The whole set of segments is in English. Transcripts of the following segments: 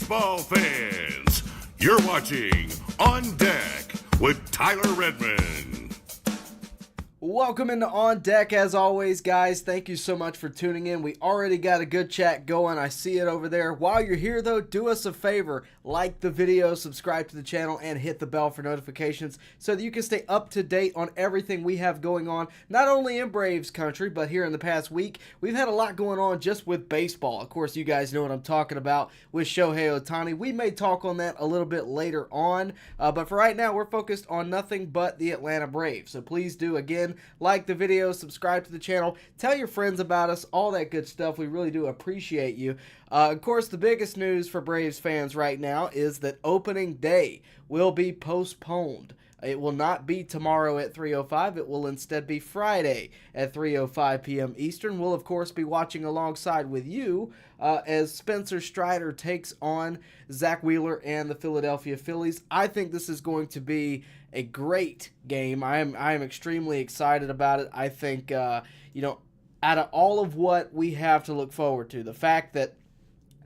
baseball fans. You're watching On Deck with Tyler Redmond. Welcome into On Deck as always, guys. Thank you so much for tuning in. We already got a good chat going. I see it over there. While you're here, though, do us a favor. Like the video, subscribe to the channel, and hit the bell for notifications so that you can stay up to date on everything we have going on, not only in Braves country, but here in the past week. We've had a lot going on just with baseball. Of course, you guys know what I'm talking about with Shohei Ohtani. We may talk on that a little bit later on, but for right now, we're focused on nothing but the Atlanta Braves. So please do, again, like the video, subscribe to the channel, tell your friends about us, all that good stuff. We really do appreciate you. Of course, the biggest news for Braves fans right now is that opening day will be postponed. It will not be tomorrow at 3:05. It will instead be Friday at 3:05 p.m. Eastern. We'll, of course, be watching alongside with you as Spencer Strider takes on Zack Wheeler and the Philadelphia Phillies. I think this is going to be a great game. I am extremely excited about it. I think, out of all of what we have to look forward to, the fact that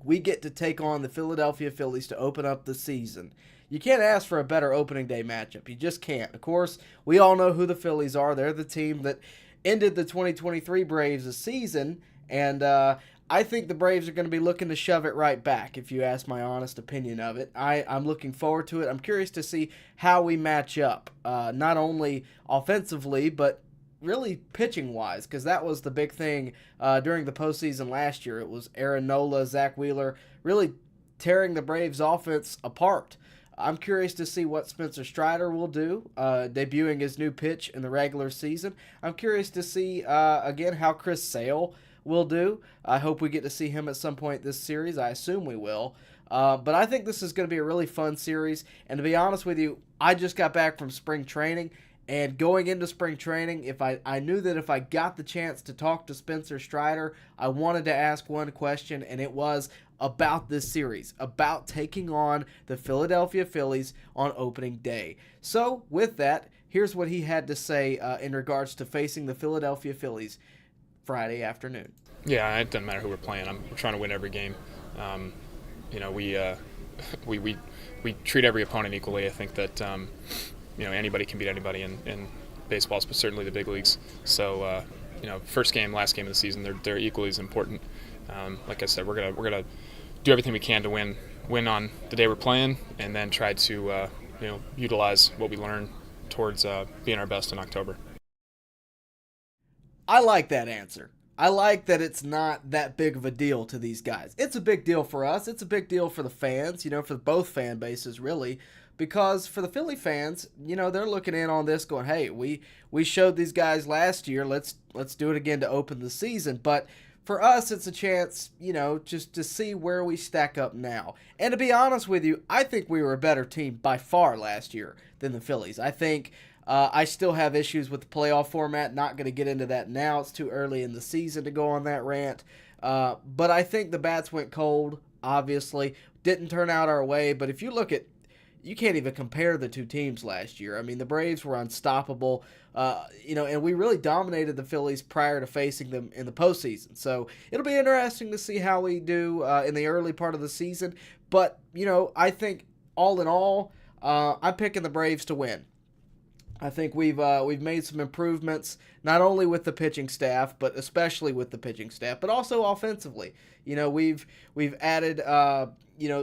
we get to take on the Philadelphia Phillies to open up the season, you can't ask for a better opening day matchup. You just can't. Of course, we all know who the Phillies are. They're the team that ended the 2023 Braves season, and I think the Braves are going to be looking to shove it right back, if you ask my honest opinion of it. I'm looking forward to it. I'm curious to see how we match up, not only offensively, but really pitching-wise, because that was the big thing during the postseason last year. It was Aaron Nola, Zack Wheeler, really tearing the Braves' offense apart. I'm curious to see what Spencer Strider will do, debuting his new pitch in the regular season. I'm curious to see, again, how Chris Sale will do. I hope we get to see him at some point this series. I assume we will. But I think this is going to be a really fun series. And to be honest with you, I just got back from spring training. And going into spring training, if I knew that if I got the chance to talk to Spencer Strider, I wanted to ask one question, and it was about this series, about taking on the Philadelphia Phillies on opening day. So with that, here's what he had to say in regards to facing the Philadelphia Phillies Friday afternoon. Yeah, it doesn't matter who we're playing. We're trying to win every game. We treat every opponent equally. I think that anybody can beat anybody in baseball, but certainly the big leagues. So first game, last game of the season, they're equally as important. Like I said, we're gonna do everything we can to win on the day we're playing, and then try to utilize what we learn towards being our best in October. I like that answer. I like that it's not that big of a deal to these guys. It's a big deal for us. It's a big deal for the fans, for both fan bases, really. Because for the Philly fans, they're looking in on this going, hey, we showed these guys last year. Let's do it again to open the season. But for us, it's a chance, just to see where we stack up now. And to be honest with you, I think we were a better team by far last year than the Phillies. I think I still have issues with the playoff format. Not going to get into that now. It's too early in the season to go on that rant. But I think the bats went cold, obviously. Didn't turn out our way. But if you look at, you can't even compare the two teams last year. I mean, the Braves were unstoppable, and we really dominated the Phillies prior to facing them in the postseason. So it'll be interesting to see how we do in the early part of the season. But, I think all in all, I'm picking the Braves to win. I think we've made some improvements, not only with the pitching staff, but especially with the pitching staff, but also offensively. We've added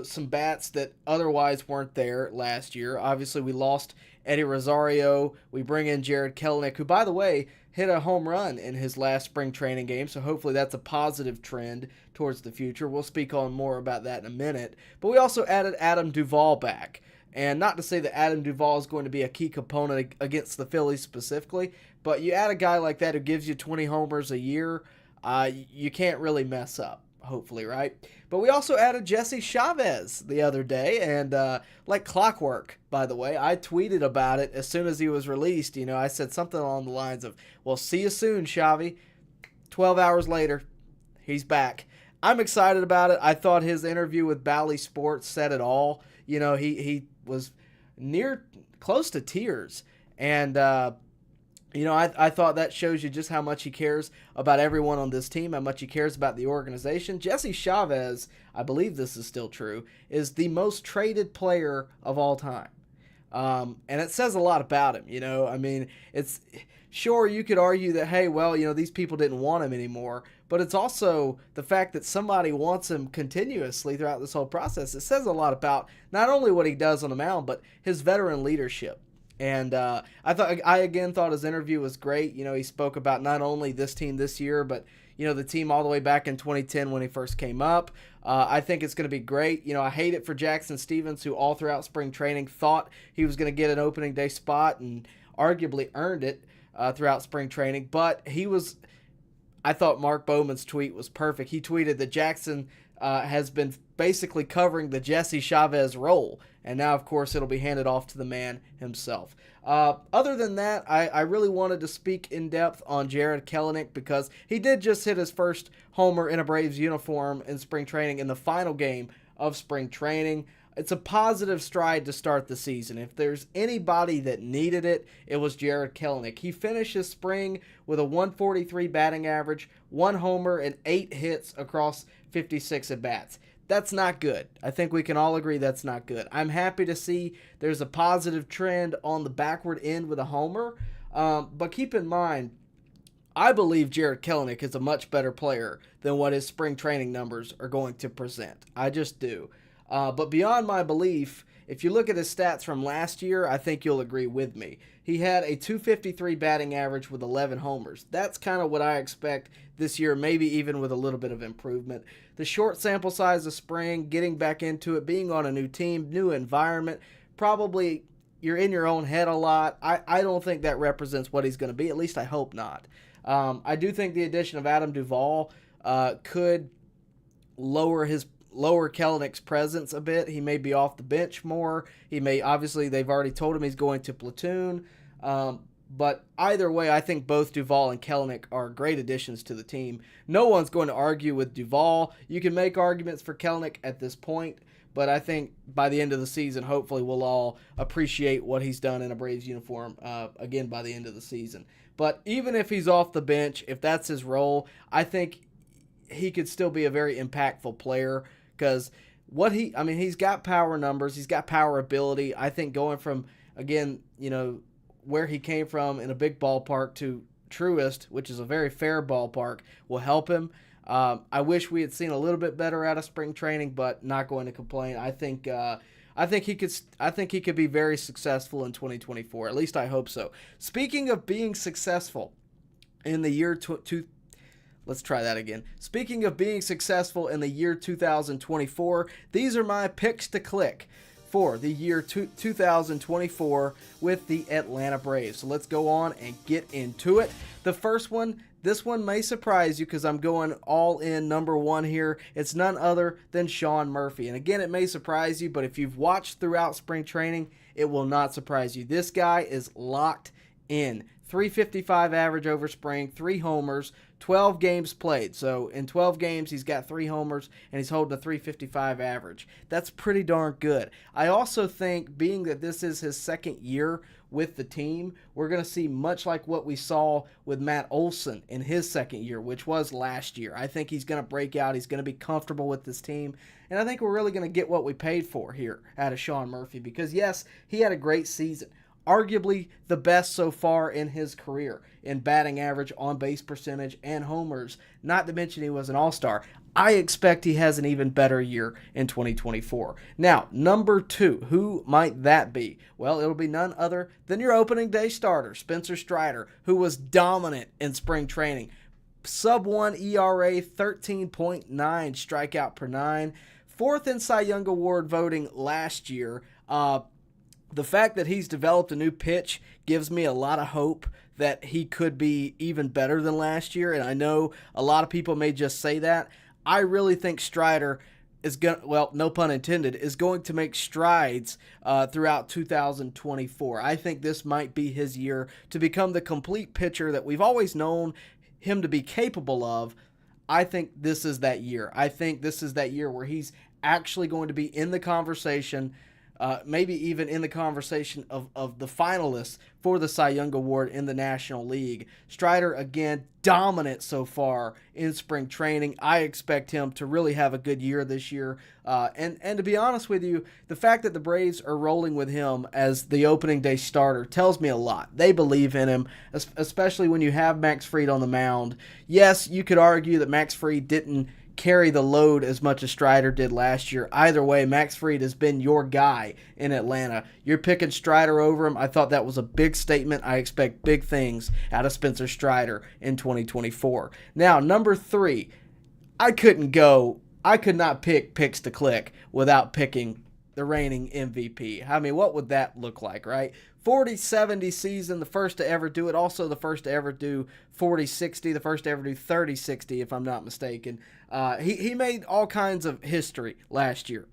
some bats that otherwise weren't there last year. Obviously, we lost Eddie Rosario. We bring in Jared Kelenic, who, by the way, hit a home run in his last spring training game, so hopefully that's a positive trend towards the future. We'll speak on more about that in a minute. But we also added Adam Duvall back. And not to say that Adam Duvall is going to be a key component against the Phillies specifically, but you add a guy like that who gives you 20 homers a year, you can't really mess up, hopefully, right? But we also added Jesse Chavez the other day, and like clockwork, by the way. I tweeted about it as soon as he was released. I said something along the lines of, well, see you soon, Chavy. 12 hours later, he's back. I'm excited about it. I thought his interview with Bally Sports said it all. He was close to tears, and I thought that shows you just how much he cares about everyone on this team, how much he cares about the organization. Jesse Chavez, I believe this is still true, is the most traded player of all time. And it says a lot about him, I mean, it's sure you could argue that, hey, well, these people didn't want him anymore, but it's also the fact that somebody wants him continuously throughout this whole process. It says a lot about not only what he does on the mound, but his veteran leadership. And I again thought his interview was great. He spoke about not only this team this year, but the team all the way back in 2010 when he first came up. I think it's going to be great. I hate it for Jackson Stephens, who all throughout spring training thought he was going to get an opening day spot and arguably earned it throughout spring training. But I thought Mark Bowman's tweet was perfect. He tweeted that Jackson has been basically covering the Jesse Chavez role. And now, of course, it'll be handed off to the man himself. Other than that, I really wanted to speak in depth on Jarred Kelenic because he did just hit his first homer in a Braves uniform in spring training in the final game of spring training. It's a positive stride to start the season. If there's anybody that needed it, it was Jarred Kelenic. He finished his spring with a 143 batting average, 1 homer, and 8 hits across 56 at-bats. That's not good. I think we can all agree that's not good. I'm happy to see there's a positive trend on the backward end with a homer, but keep in mind, I believe Jarred Kelenic is a much better player than what his spring training numbers are going to present. I just do. But beyond my belief, if you look at his stats from last year, I think you'll agree with me. He had a 253 batting average with 11 homers. That's kind of what I expect this year, maybe even with a little bit of improvement. The short sample size of spring, getting back into it, being on a new team, new environment, probably you're in your own head a lot. I don't think that represents what he's going to be. At least I hope not. I do think the addition of Adam Duvall could lower Kelenic's presence a bit. He may be off the bench more. Obviously, they've already told him he's going to platoon. But either way, I think both Duvall and Kelenic are great additions to the team. No one's going to argue with Duvall. You can make arguments for Kelenic at this point, but I think by the end of the season, hopefully we'll all appreciate what he's done in a Braves uniform again by the end of the season. But even if he's off the bench, if that's his role, I think he could still be a very impactful player because he's got power numbers, he's got power ability. I think going from, again, where he came from in a big ballpark to Truist, which is a very fair ballpark, will help him. I wish we had seen a little bit better out of spring training, but not going to complain. I think he could be very successful in 2024. At least I hope so. Speaking of being successful in the year Let's try that again. Speaking of being successful in the year 2024, these are my picks to click for the year 2024 with the Atlanta Braves. So let's go on and get into it. The first one, this one may surprise you because I'm going all in number 1 here. It's none other than Sean Murphy. And again, it may surprise you, but if you've watched throughout spring training, it will not surprise you. This guy is locked in. 355 average over spring, 3 homers, 12 games played. So in 12 games, he's got 3 homers, and he's holding a 355 average. That's pretty darn good. I also think, being that this is his second year with the team, we're going to see much like what we saw with Matt Olson in his second year, which was last year. I think he's going to break out. He's going to be comfortable with this team. And I think we're really going to get what we paid for here out of Sean Murphy because, yes, he had a great season. Arguably the best so far in his career in batting average, on-base percentage, and homers, not to mention he was an all-star. I expect he has an even better year in 2024. Now, number 2, who might that be? Well, it'll be none other than your opening day starter, Spencer Strider, who was dominant in spring training. Sub-1 ERA, 13.9 strikeout per 9, 4th in Cy Young Award voting last year. The fact that he's developed a new pitch gives me a lot of hope that he could be even better than last year, and I know a lot of people may just say that. I really think Strider is going to, well, no pun intended, is going to make strides throughout 2024. I think this might be his year to become the complete pitcher that we've always known him to be capable of. I think this is that year. I think this is that year where he's actually going to be in the conversation maybe even in the conversation of the finalists for the Cy Young Award in the National League. Strider, again, dominant so far in spring training. I expect him to really have a good year this year. And to be honest with you, the fact that the Braves are rolling with him as the opening day starter tells me a lot. They believe in him, especially when you have Max Fried on the mound. Yes, you could argue that Max Fried didn't carry the load as much as Strider did last year. Either way, Max Fried has been your guy in Atlanta. You're picking Strider over him. I thought that was a big statement. I expect big things out of Spencer Strider in 2024. Now, number 3, I could not pick picks to click without picking the reigning MVP. I mean, what would that look like, right? 40-70 season, the first to ever do it. Also the first to ever do 40-60, the first to ever do 30-60, if I'm not mistaken. He made all kinds of history last year.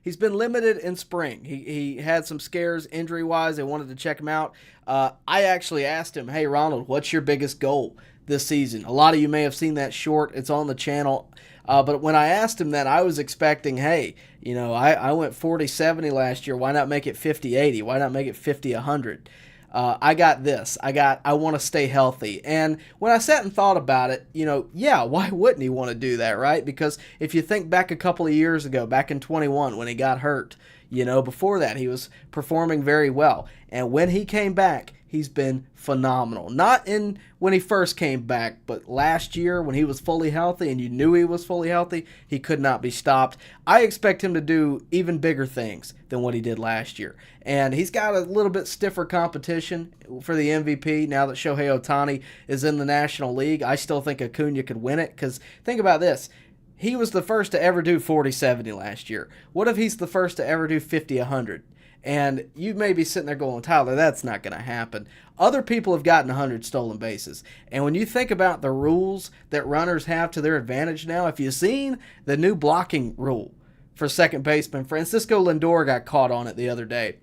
He's been limited in spring. He had some scares injury-wise. They wanted to check him out. I actually asked him, hey, Ronald, what's your biggest goal this season? A lot of you may have seen that short. It's on the channel. But when I asked him that, I was expecting, hey, I went 40-70 last year. Why not make it 50-80? Why not make it 50-100? I got this. I want to stay healthy. And when I sat and thought about it, why wouldn't he want to do that, right? Because if you think back a couple of years ago, back in 21 when he got hurt, before that he was performing very well. And when he came back, he's been phenomenal. Not in when he first came back, but last year when he was fully healthy and you knew he was fully healthy, he could not be stopped. I expect him to do even bigger things than what he did last year. And he's got a little bit stiffer competition for the MVP now that Shohei Ohtani is in the National League. I still think Acuna could win it because think about this. He was the first to ever do 40-70 last year. What if he's the first to ever do 50-100? And you may be sitting there going, Tyler, that's not going to happen. Other people have gotten 100 stolen bases. And when you think about the rules that runners have to their advantage now, if you've seen the new blocking rule for second baseman, Francisco Lindor got caught on it the other day.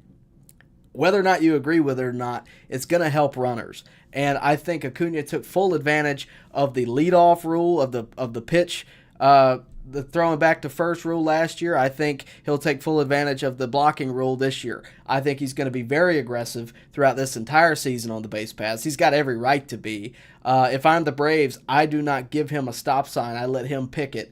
Whether or not you agree with it or not, it's going to help runners. And I think Acuna took full advantage of the leadoff rule of the pitch, the throwing back to first rule last year. I think he'll take full advantage of the blocking rule this year. I think he's going to be very aggressive throughout this entire season on the base paths. He's got every right to be. If I'm the Braves, I do not give him a stop sign. I let him pick it.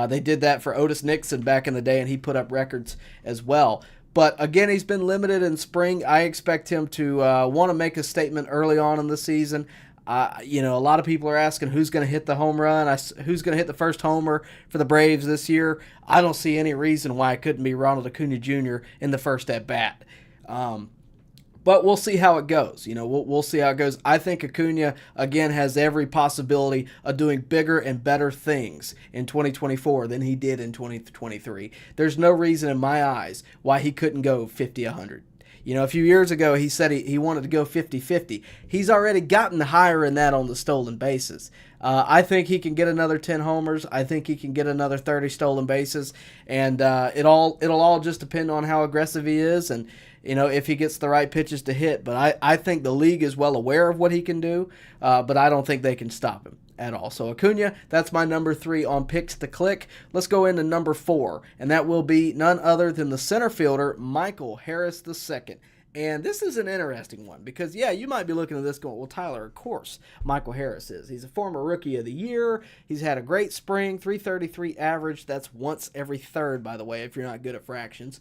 They did that for Otis Nixon back in the day, and he put up records as well. But again, he's been limited in spring. I expect him to want to make a statement early on in the season. A lot of people are asking who's going to hit the home run, who's going to hit the first homer for the Braves this year. I don't see any reason why it couldn't be Ronald Acuna Jr. in the first at bat. But we'll see how it goes. We'll see how it goes. I think Acuna, again, has every possibility of doing bigger and better things in 2024 than he did in 2023. There's no reason in my eyes why he couldn't go 50-100. A few years ago, he said he wanted to go 50-50. He's already gotten higher in that on the stolen bases. I think he can get another 10 homers. I think he can get another 30 stolen bases. And it'll all just depend on how aggressive he is and, if he gets the right pitches to hit. But I think the league is well aware of what he can do, but I don't think they can stop him at all. So Acuna, that's my number 3 on picks to click. Let's go into number 4, and that will be none other than the center fielder, Michael Harris II. And this is an interesting one because, you might be looking at this going, well, Tyler, of course, Michael Harris is. He's a former Rookie of the Year. He's had a great spring, 333 average. That's once every third, by the way, if you're not good at fractions.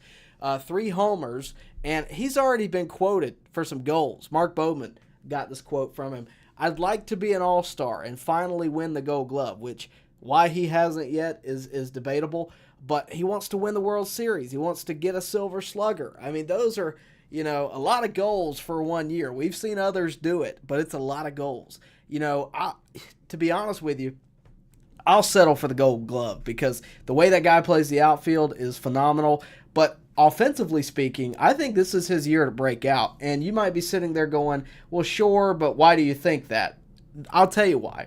3 homers, and he's already been quoted for some goals. Mark Bowman got this quote from him. I'd like to be an all-star and finally win the Gold Glove, which why he hasn't yet is debatable, but he wants to win the World Series. He wants to get a Silver Slugger. I mean, those are, a lot of goals for 1 year. We've seen others do it, but it's a lot of goals. To be honest with you, I'll settle for the Gold Glove because the way that guy plays the outfield is phenomenal, but offensively speaking, I think this is his year to break out. And you might be sitting there going, well, sure, but why do you think that? I'll tell you why.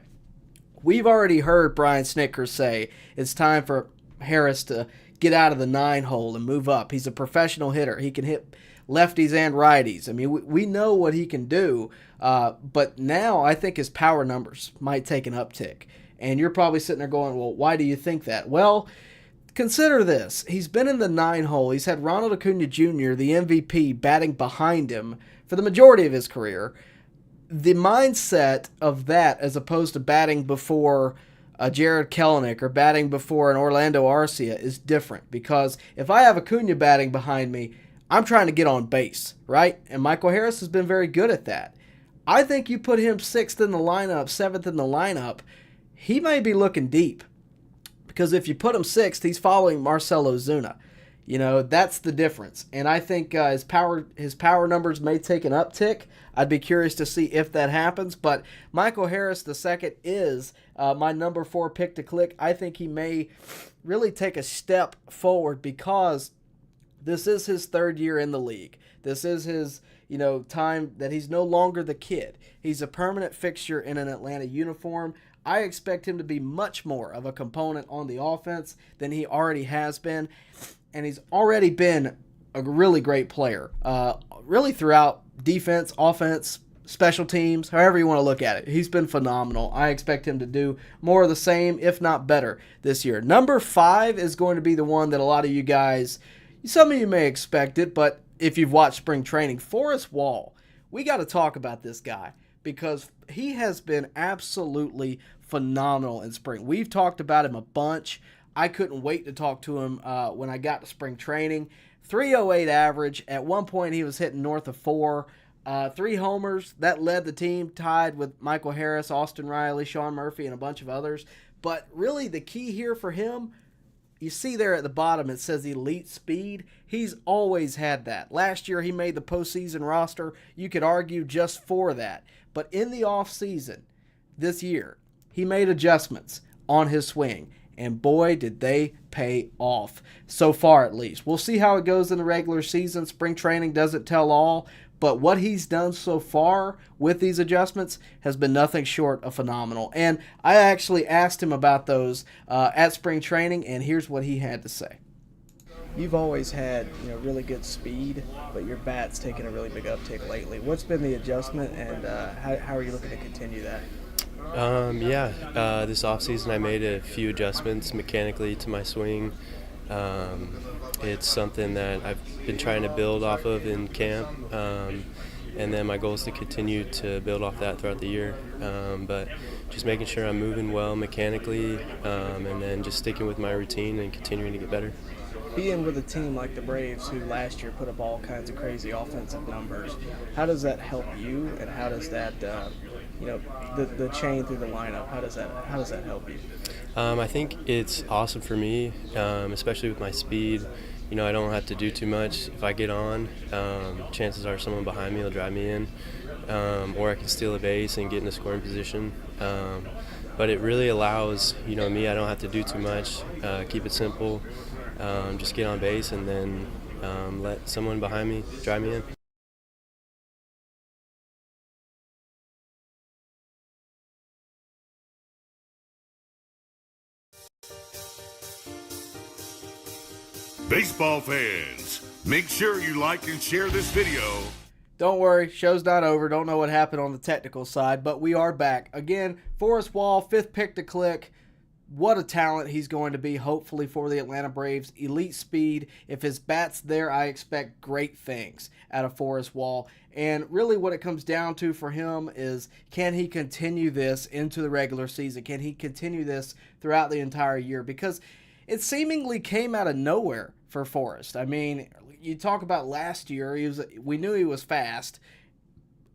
We've already heard Brian Snitker say it's time for Harris to get out of the 9 hole and move up. He's a professional hitter. He can hit lefties and righties. I mean, we know what he can do, but now I think his power numbers might take an uptick. And you're probably sitting there going, well, why do you think that? Well, Consider this. He's been in the 9 hole. He's had Ronald Acuna Jr., the MVP, batting behind him for the majority of his career. The mindset of that, as opposed to batting before Jared Kelenic or batting before an Orlando Arcia, is different. Because if I have Acuna batting behind me, I'm trying to get on base, right? And Michael Harris has been very good at that. I think you put him 6th in the lineup, 7th in the lineup, he may be looking deep. Because if you put him 6th, he's following Marcell Ozuna. You know, that's the difference. And I think his power numbers may take an uptick. I'd be curious to see if that happens. But Michael Harris II is my number 4 pick to click. I think he may really take a step forward because this is his 3rd year in the league. This is his, time that he's no longer the kid. He's a permanent fixture in an Atlanta uniform. I expect him to be much more of a component on the offense than he already has been. And he's already been a really great player, really throughout defense, offense, special teams, however you want to look at it. He's been phenomenal. I expect him to do more of the same, if not better, this year. Number 5 is going to be the one that a lot of you guys, some of you may expect it, but if you've watched spring training, Forrest Wall, we got to talk about this guy because he has been absolutely phenomenal in spring. We've talked about him a bunch. I couldn't wait to talk to him when I got to spring training. 308 average. At one point, he was hitting north of 4. 3 homers. That led the team, tied with Michael Harris, Austin Riley, Sean Murphy, and a bunch of others. But really, the key here for him, you see there at the bottom, it says elite speed. He's always had that. Last year, he made the postseason roster. You could argue just for that. But in the offseason this year, he made adjustments on his swing. And boy, did they pay off, so far at least. We'll see how it goes in the regular season. Spring training doesn't tell all. But what he's done so far with these adjustments has been nothing short of phenomenal. And I actually asked him about those at spring training, and here's what he had to say. You've always had really good speed, but your bat's taken a really big uptick lately. What's been the adjustment, and how are you looking to continue that? This offseason I made a few adjustments mechanically to my swing. It's something that I've been trying to build off of in camp, and then my goal is to continue to build off that throughout the year. But just making sure I'm moving well mechanically, and then just sticking with my routine and continuing to get better. Being with a team like the Braves, who last year put up all kinds of crazy offensive numbers, how does that help you, and how does that, the chain through the lineup, how does that help you? I think it's awesome for me, especially with my speed. I don't have to do too much. If I get on, chances are someone behind me will drive me in, or I can steal a base and get in a scoring position. But it really allows, me, I don't have to do too much, keep it simple, just get on base and then let someone behind me drive me in. Baseball fans, make sure you like and share this video. Don't worry, show's not over. Don't know what happened on the technical side, but we are back. Again, Forrest Wall, 5th pick to click. What a talent he's going to be, hopefully, for the Atlanta Braves. Elite speed. If his bat's there, I expect great things out of Forrest Wall. And really what it comes down to for him is, can he continue this into the regular season? Can he continue this throughout the entire year? Because it seemingly came out of nowhere for Forrest. I mean, you talk about last year, we knew he was fast.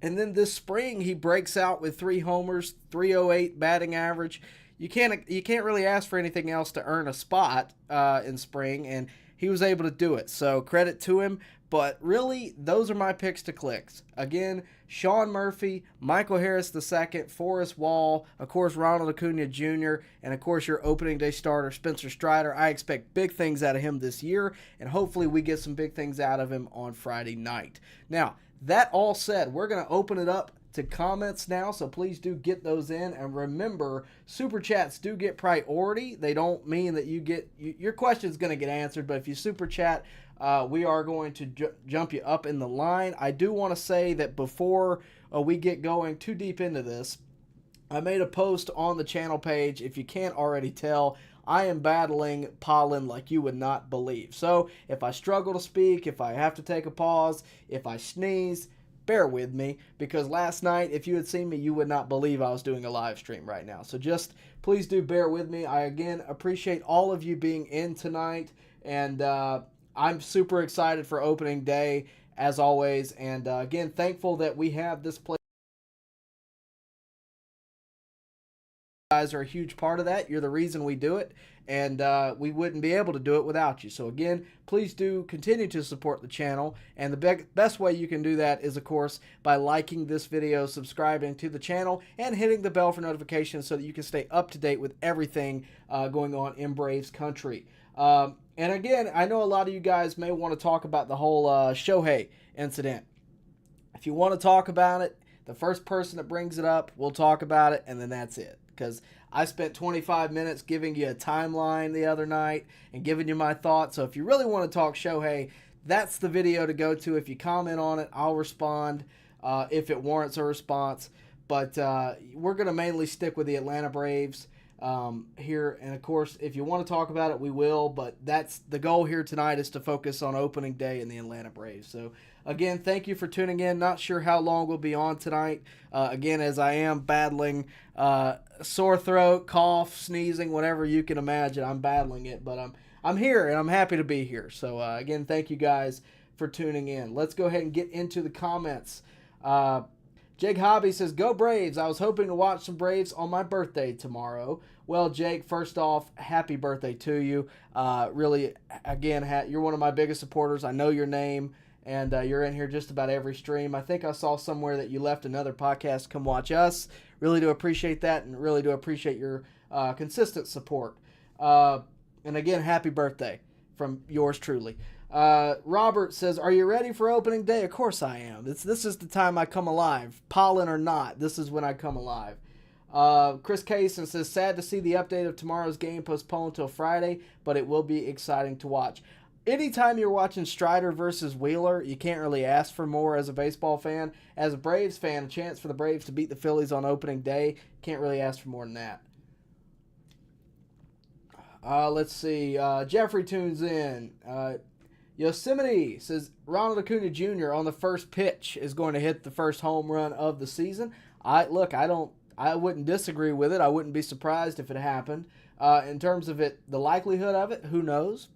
And then this spring, he breaks out with 3 homers, 308 batting average. You can't really ask for anything else to earn a spot in spring, and he was able to do it. So credit to him. But really, those are my picks to clicks. Again, Sean Murphy, Michael Harris II, Forrest Wall, of course, Ronald Acuna Jr., and of course, your opening day starter, Spencer Strider. I expect big things out of him this year, and hopefully we get some big things out of him on Friday night. Now, that all said, we're going to open it up to comments now, so please do get those in. And remember, super chats do get priority. They don't mean that your question is going to get answered, but if you super chat, we are going to jump you up in the line. I do want to say that before we get going too deep into this, I made a post on the channel page. If you can't already tell, I am battling pollen like you would not believe. So if I struggle to speak, if I have to take a pause, if I sneeze, bear with me, because last night, if you had seen me, you would not believe I was doing a live stream right now. So just please do bear with me. I, again, appreciate all of you being in tonight, and I'm super excited for opening day, as always, and again, thankful that we have this place. You guys are a huge part of that. You're the reason we do it, and we wouldn't be able to do it without you. So again, please do continue to support the channel, and the best way you can do that is, of course, by liking this video, subscribing to the channel, and hitting the bell for notifications so that you can stay up to date with everything going on in Braves country. And again, I know a lot of you guys may want to talk about the whole Shohei incident. If you want to talk about it, the first person that brings it up, we'll talk about it, and then that's it. Because I spent 25 minutes giving you a timeline the other night and giving you my thoughts. So if you really want to talk Shohei, that's the video to go to. If you comment on it, I'll respond if it warrants a response. But we're going to mainly stick with the Atlanta Braves here. And, of course, if you want to talk about it, we will. But that's the goal here tonight, is to focus on opening day in the Atlanta Braves. So, again, thank you for tuning in. Not sure how long we'll be on tonight. Again, as I am battling sore throat, cough, sneezing, whatever you can imagine. I'm battling it, but I'm here, and I'm happy to be here. So, again, thank you guys for tuning in. Let's go ahead and get into the comments. Jake Hobby says, "Go Braves. I was hoping to watch some Braves on my birthday tomorrow." Well, Jake, first off, happy birthday to you. Really, again, you're one of my biggest supporters. I know your name, and you're in here just about every stream. I think I saw somewhere that you left another podcast to come watch us. Really do appreciate that, and really do appreciate your consistent support. And again, happy birthday from yours truly. Robert says, "Are you ready for opening day?" Of course I am. This is the time I come alive. Pollen or not, this is when I come alive. Chris Kaysen says, "Sad to see the update of tomorrow's game postponed till Friday, but it will be exciting to watch." Anytime you're watching Strider versus Wheeler, you can't really ask for more as a baseball fan. As a Braves fan, a chance for the Braves to beat the Phillies on opening day, can't really ask for more than that. Let's see. Jeffrey tunes in. Yosemite says, "Ronald Acuna Jr. on the first pitch is going to hit the first home run of the season." I wouldn't disagree with it. I wouldn't be surprised if it happened. In terms of the likelihood of it, who knows?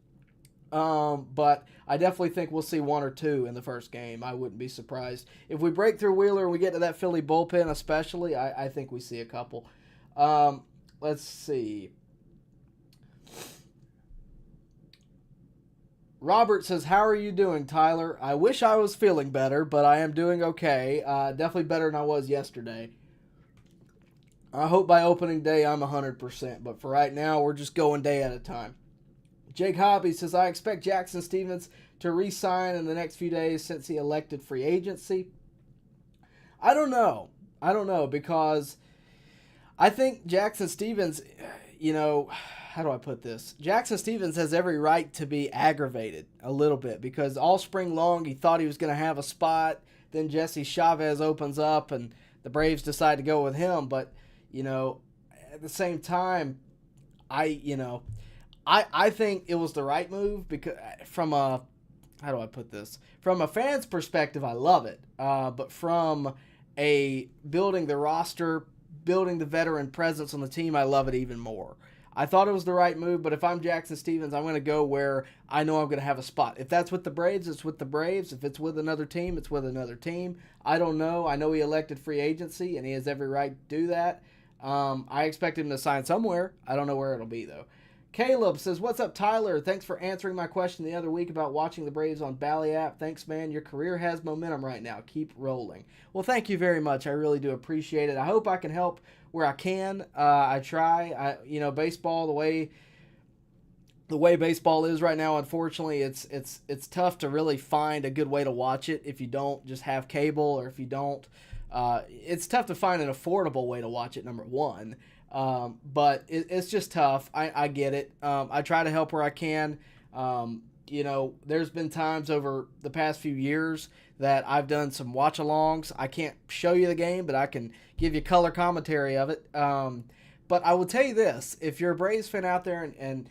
But I definitely think we'll see one or two in the first game. I wouldn't be surprised. If we break through Wheeler and we get to that Philly bullpen especially, I think we see a couple. Let's see. Robert says, "How are you doing, Tyler? I wish I was feeling better, but I am doing okay. Definitely better than I was yesterday. I hope by opening day I'm 100%, but for right now, we're just going day at a time." Jake Hobby says, "I expect Jackson Stevens to re-sign in the next few days since he elected free agency." I don't know, because I think Jackson Stevens, how do I put this? Jackson Stevens has every right to be aggravated a little bit, because all spring long he thought he was going to have a spot. Then Jesse Chavez opens up and the Braves decide to go with him. But, at the same time, I think it was the right move, because from a fan's perspective, I love it. But from a building the roster, building the veteran presence on the team, I love it even more. I thought it was the right move, but if I'm Jackson Stevens, I'm going to go where I know I'm going to have a spot. If that's with the Braves, it's with the Braves. If it's with another team, it's with another team. I don't know. I know he elected free agency, and he has every right to do that. I expect him to sign somewhere. I don't know where it'll be, though. Caleb says, "What's up, Tyler? Thanks for answering my question the other week about watching the Braves on Bally app. Thanks, man. Your career has momentum right now. Keep rolling." Well, thank you very much. I really do appreciate it. I hope I can help where I can. I try. Baseball, the way baseball is right now, unfortunately, it's tough to really find a good way to watch it if you don't just have cable, or if you don't. It's tough to find an affordable way to watch it, number one. But it's just tough. I get it. I try to help where I can. There's been times over the past few years that I've done some watch-alongs. I can't show you the game, but I can give you color commentary of it. But I will tell you this: if you're a Braves fan out there, and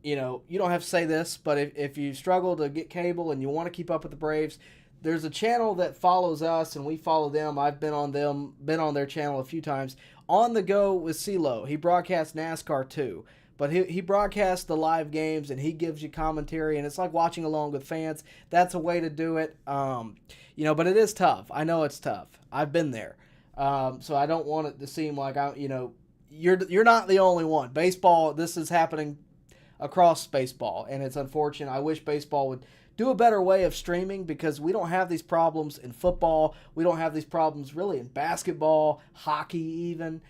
you don't have to say this, but if you struggle to get cable and you want to keep up with the Braves, there's a channel that follows us and we follow them. I've been on their channel a few times. On the Go with CeeLo. He broadcasts NASCAR too. But he broadcasts the live games and he gives you commentary, and it's like watching along with fans. That's a way to do it. But it is tough. I know it's tough. I've been there. So I don't want it to seem like you're not the only one. Baseball, this is happening across baseball, and it's unfortunate. I wish baseball would do a better way of streaming, because we don't have these problems in football. We don't have these problems really in basketball, hockey even.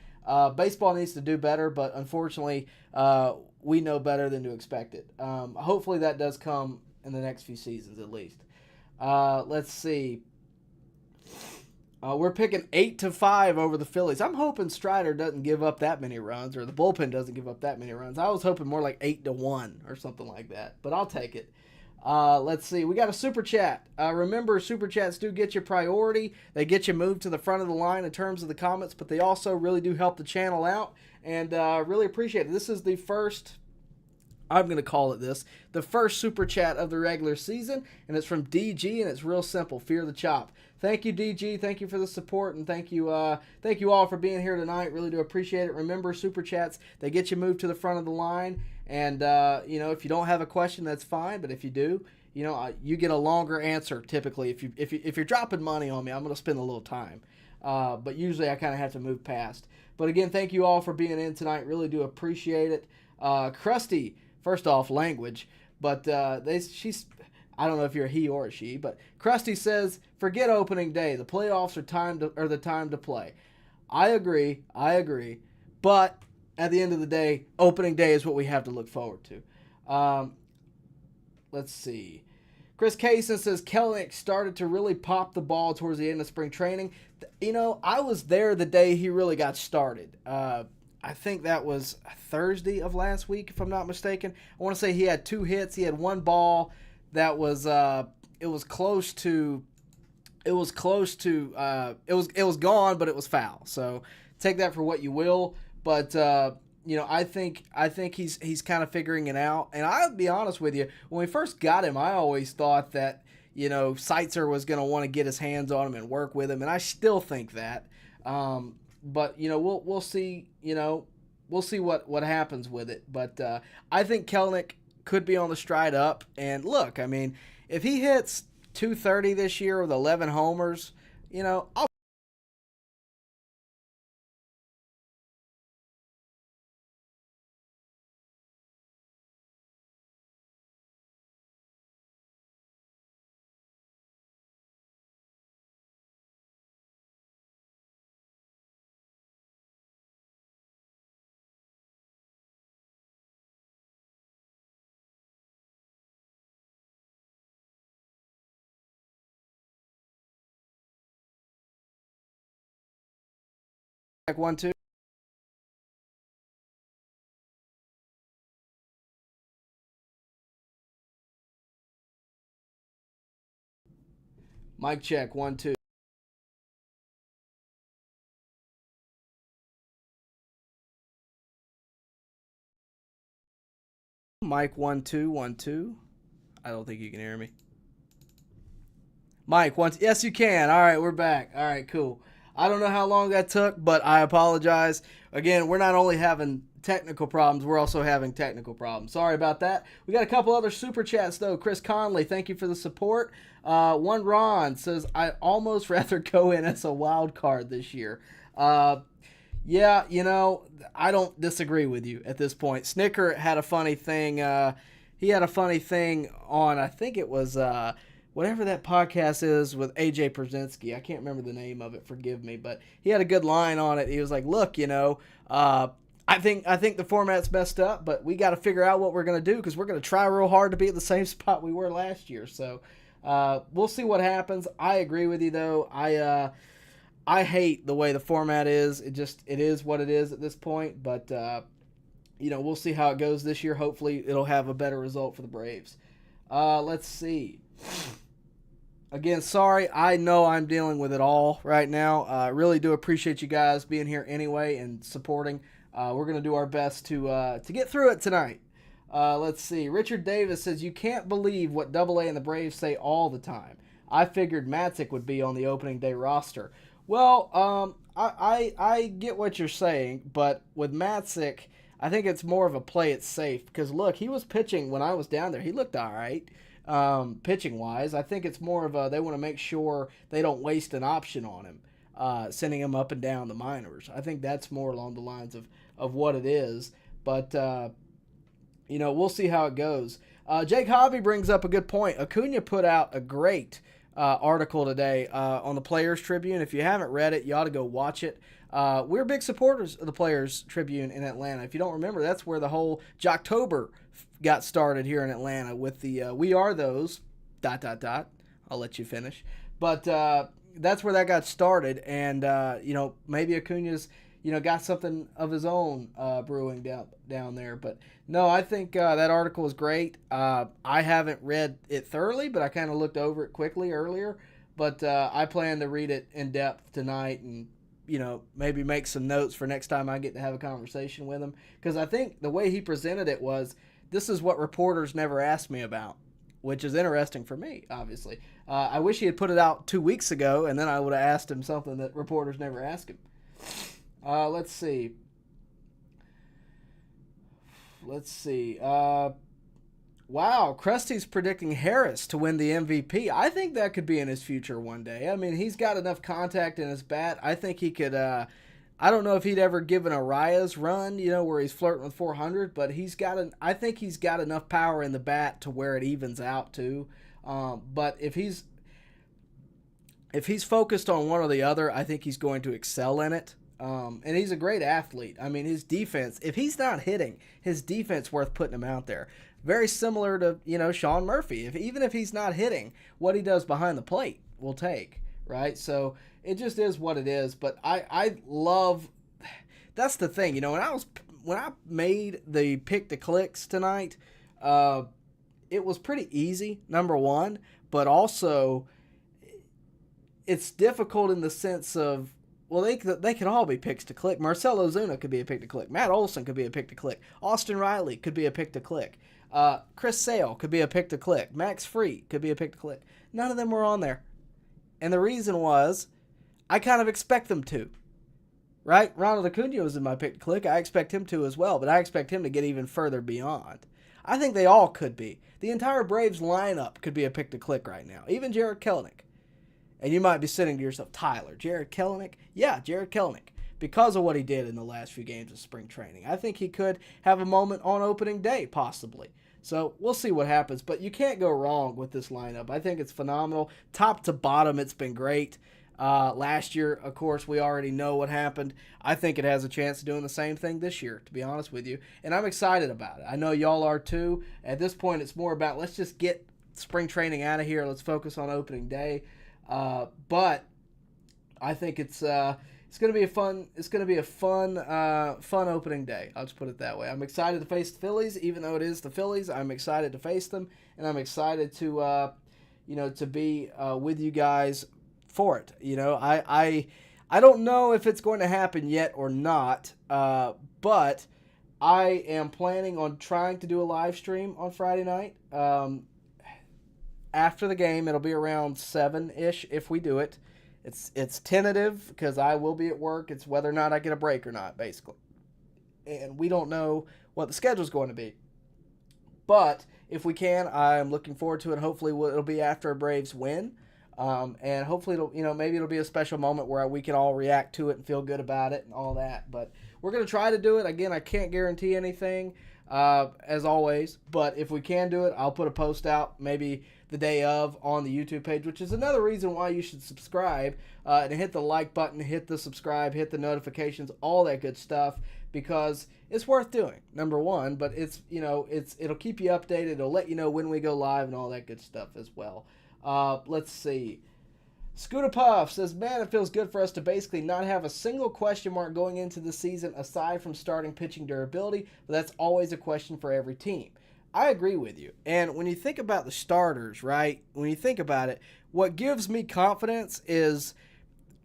Baseball needs to do better, but unfortunately, we know better than to expect it. Hopefully that does come in the next few seasons at least. Let's see. We're picking 8-5 over the Phillies. I'm hoping Strider doesn't give up that many runs, or the bullpen doesn't give up that many runs. I was hoping more like 8-1 or something like that, but I'll take it. Let's see. We got a super chat. Remember, super chats do get you priority. They get you moved to the front of the line in terms of the comments, but they also really do help the channel out, and really appreciate it. This is the first, I'm going to call it this, the first super chat of the regular season, and it's from DG, and it's real simple. Fear the chop. Thank you, DG. Thank you for the support, and thank you all for being here tonight. Really do appreciate it. Remember, super chats, they get you moved to the front of the line. And, if you don't have a question, that's fine. But if you do, you get a longer answer typically. If you're dropping money on me, I'm going to spend a little time. But usually I kind of have to move past. But again, thank you all for being in tonight. Really do appreciate it. Krusty, first off, language. But she's, I don't know if you're a he or a she, but Krusty says, forget opening day. The playoffs are the time to play. I agree. But at the end of the day, opening day is what we have to look forward to. Let's see. Chris Kaysen says Kelenic started to really pop the ball towards the end of spring training. I was there the day he really got started. I think that was Thursday of last week, if I'm not mistaken. I want to say he had 2 hits. He had one ball that was it was gone, but it was foul. So take that for what you will. But I think he's kind of figuring it out. And I'll be honest with you, when we first got him, I always thought that Seitzer was going to want to get his hands on him and work with him, and I still think that. But we'll see. We'll see what happens with it. But I think Kelenic could be on the stride up. And look, I mean, if he hits 230 this year with 11 homers, I'll check 1, 2. Mic check 1, 2. Mic 1, 2, 1, 2. I don't think you can hear me. Mic 1, 2. Yes, you can. All right, we're back. All right, cool. I don't know how long that took, but I apologize. Again, we're not only having technical problems, we're also having technical problems. Sorry about that. We got a couple other super chats, though. Chris Conley, thank you for the support. One Ron says, I almost rather go in as a wild card this year. Yeah, I don't disagree with you at this point. Snicker had a funny thing. He had a funny thing on, I think it was whatever that podcast is with AJ Przinsky. I can't remember the name of it, forgive me, but he had a good line on it. He was like, look, I think the format's messed up, but we got to figure out what we're going to do, because we're going to try real hard to be at the same spot we were last year. So we'll see what happens. I agree with you, though. I hate the way the format is. It is what it is at this point, but we'll see how it goes this year. Hopefully it'll have a better result for the Braves. Let's see. Again, sorry. I know I'm dealing with it all right now. I really do appreciate you guys being here anyway and supporting. We're going to do our best to get through it tonight. Let's see. Richard Davis says, you can't believe what Double A and the Braves say all the time. I figured Matzik would be on the opening day roster. Well, I get what you're saying, but with Matzik, I think it's more of a play it safe. Because, look, he was pitching when I was down there. He looked all right. Pitching-wise, I think it's more of a they want to make sure they don't waste an option on him, sending him up and down the minors. I think that's more along the lines of what it is. But, we'll see how it goes. Jake Hobby brings up a good point. Acuna put out a great article today on the Players Tribune. If you haven't read it, you ought to go watch it. We're big supporters of the Players Tribune in Atlanta. If you don't remember, that's where the whole Jocktober got started here in Atlanta with the We Are Those, ... I'll let you finish. But that's where that got started. And, maybe Acuna's, got something of his own brewing down there. But, no, I think that article is great. I haven't read it thoroughly, but I kind of looked over it quickly earlier. But I plan to read it in depth tonight and, maybe make some notes for next time I get to have a conversation with him. Because I think the way he presented it was, this is what reporters never asked me about, which is interesting for me, obviously. I wish he had put it out 2 weeks ago, and then I would have asked him something that reporters never ask him. Let's see. Wow, Krusty's predicting Harris to win the MVP. I think that could be in his future one day. I mean, he's got enough contact in his bat. I think he could, I don't know if he'd ever given Arias run, where he's flirting with 400, but I think he's got enough power in the bat to where it evens out too. But if he's focused on one or the other, I think he's going to excel in it. And he's a great athlete. I mean, his defense, if he's not hitting, his defense worth putting him out there. Very similar to, Sean Murphy. Even if he's not hitting, what he does behind the plate will take, right? So it just is what it is. But I love, that's the thing, when I made the pick the clicks tonight, it was pretty easy, number one, but also it's difficult in the sense of, well, they could all be picks to click. Marcell Ozuna could be a pick to click. Matt Olson could be a pick to click. Austin Riley could be a pick to click. Chris Sale could be a pick to click. Max Fried could be a pick to click. None of them were on there. And the reason was, I kind of expect them to. Right? Ronald Acuna was in my pick to click. I expect him to as well, but I expect him to get even further beyond. I think they all could be. The entire Braves lineup could be a pick to click right now. Even Jarred Kelenic. And you might be saying to yourself, Tyler, Jarred Kelenic? Yeah, Jarred Kelenic. Because of what he did in the last few games of spring training. I think he could have a moment on opening day, possibly. So we'll see what happens. But you can't go wrong with this lineup. I think it's phenomenal. Top to bottom, it's been great. Last year, of course, we already know what happened. I think it has a chance of doing the same thing this year, to be honest with you. And I'm excited about it. I know y'all are too. At this point, it's more about let's just get spring training out of here. Let's focus on opening day. But I think it's going to be a fun opening day. I'll just put it that way. I'm excited to face the Phillies, even though it is the Phillies. I'm excited to face them, and I'm excited to be with you guys for it. I don't know if it's going to happen yet or not, but I am planning on trying to do a live stream on Friday night. After the game, it'll be around 7-ish if we do it. It's tentative because I will be at work. It's whether or not I get a break or not, basically. And we don't know what the schedule's going to be. But if we can, I'm looking forward to it. Hopefully it'll be after a Braves win. And hopefully maybe it'll be a special moment where we can all react to it and feel good about it and all that. But we're going to try to do it. Again, I can't guarantee anything, as always. But if we can do it, I'll put a post out maybe the day of on the YouTube page, which is another reason why you should subscribe and hit the like button, hit the subscribe, hit the notifications, all that good stuff, because it's worth doing, number one, but it'll keep you updated. It'll let you know when we go live and all that good stuff as well. Let's see. Scooter Puff says, man, it feels good for us to basically not have a single question mark going into the season aside from starting pitching durability, but that's always a question for every team. I agree with you. And when you think about the starters, right, when you think about it, what gives me confidence is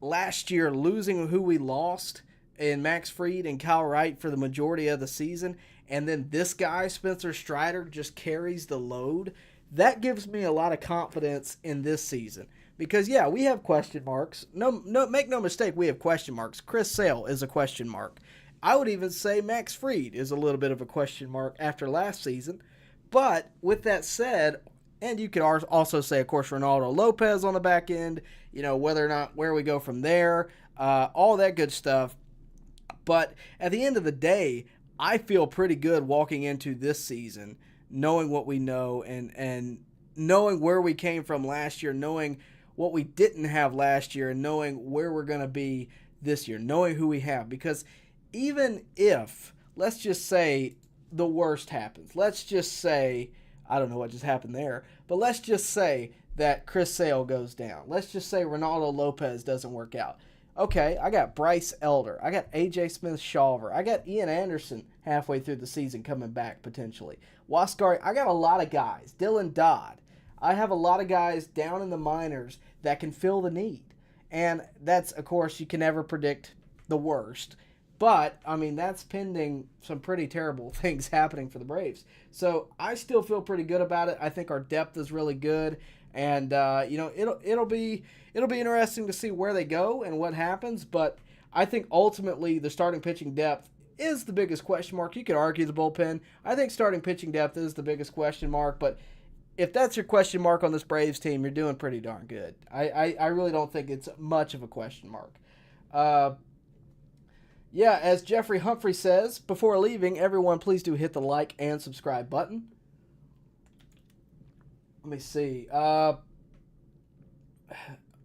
last year losing who we lost in Max Fried and Kyle Wright for the majority of the season, and then this guy, Spencer Strider, just carries the load. That gives me a lot of confidence in this season. Because, yeah, we have question marks. No, make no mistake, we have question marks. Chris Sale is a question mark. I would even say Max Fried is a little bit of a question mark after last season. But with that said, and you could also say, of course, Ronaldo Lopez on the back end, whether or not where we go from there, all that good stuff. But at the end of the day, I feel pretty good walking into this season, knowing what we know and knowing where we came from last year, knowing what we didn't have last year, and knowing where we're going to be this year, knowing who we have. Because even if, let's just say, the worst happens, let's just say, I don't know what just happened there, but let's just say that Chris Sale goes down. Let's just say Ronaldo Lopez doesn't work out. Okay, I got Bryce Elder. I got A.J. Smith-Shawver. I got Ian Anderson halfway through the season coming back potentially. Waskari, I got a lot of guys. Dylan Dodd. I have a lot of guys down in the minors that can fill the need. And that's, of course, you can never predict the worst. But, I mean, that's pending some pretty terrible things happening for the Braves. So I still feel pretty good about it. I think our depth is really good. And, it'll be interesting to see where they go and what happens. But I think ultimately the starting pitching depth is the biggest question mark. You could argue the bullpen. I think starting pitching depth is the biggest question mark. But if that's your question mark on this Braves team, you're doing pretty darn good. I really don't think it's much of a question mark. Yeah, as Jeffrey Humphrey says, before leaving, everyone please do hit the like and subscribe button. Let me see.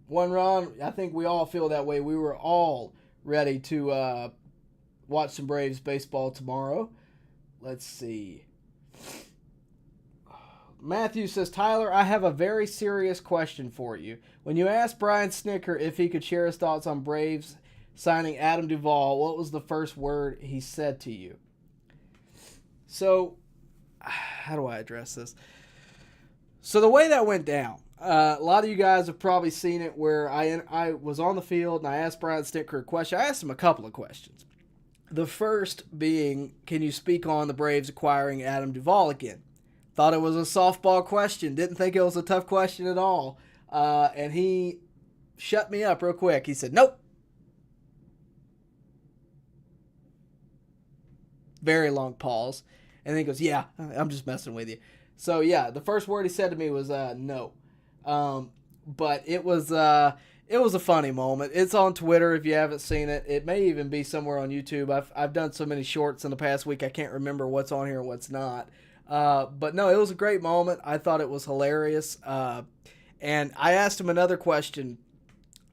One Ron, I think we all feel that way. We were all ready to watch some Braves baseball tomorrow. Let's see. Matthew says, Tyler, I have a very serious question for you. When you asked Brian Snicker if he could share his thoughts on Braves signing Adam Duvall, what was the first word he said to you? So, how do I address this? So the way that went down, a lot of you guys have probably seen it where I was on the field and I asked Brian Snicker a question. I asked him a couple of questions. The first being, can you speak on the Braves acquiring Adam Duvall again? Thought it was a softball question. Didn't think it was a tough question at all. And he shut me up real quick. He said, nope. Very long pause. And then he goes, yeah, I'm just messing with you. So, yeah, the first word he said to me was no. But it was a funny moment. It's on Twitter if you haven't seen it. It may even be somewhere on YouTube. I've done so many shorts in the past week I can't remember what's on here and what's not. But no, it was a great moment. I thought it was hilarious. And I asked him another question.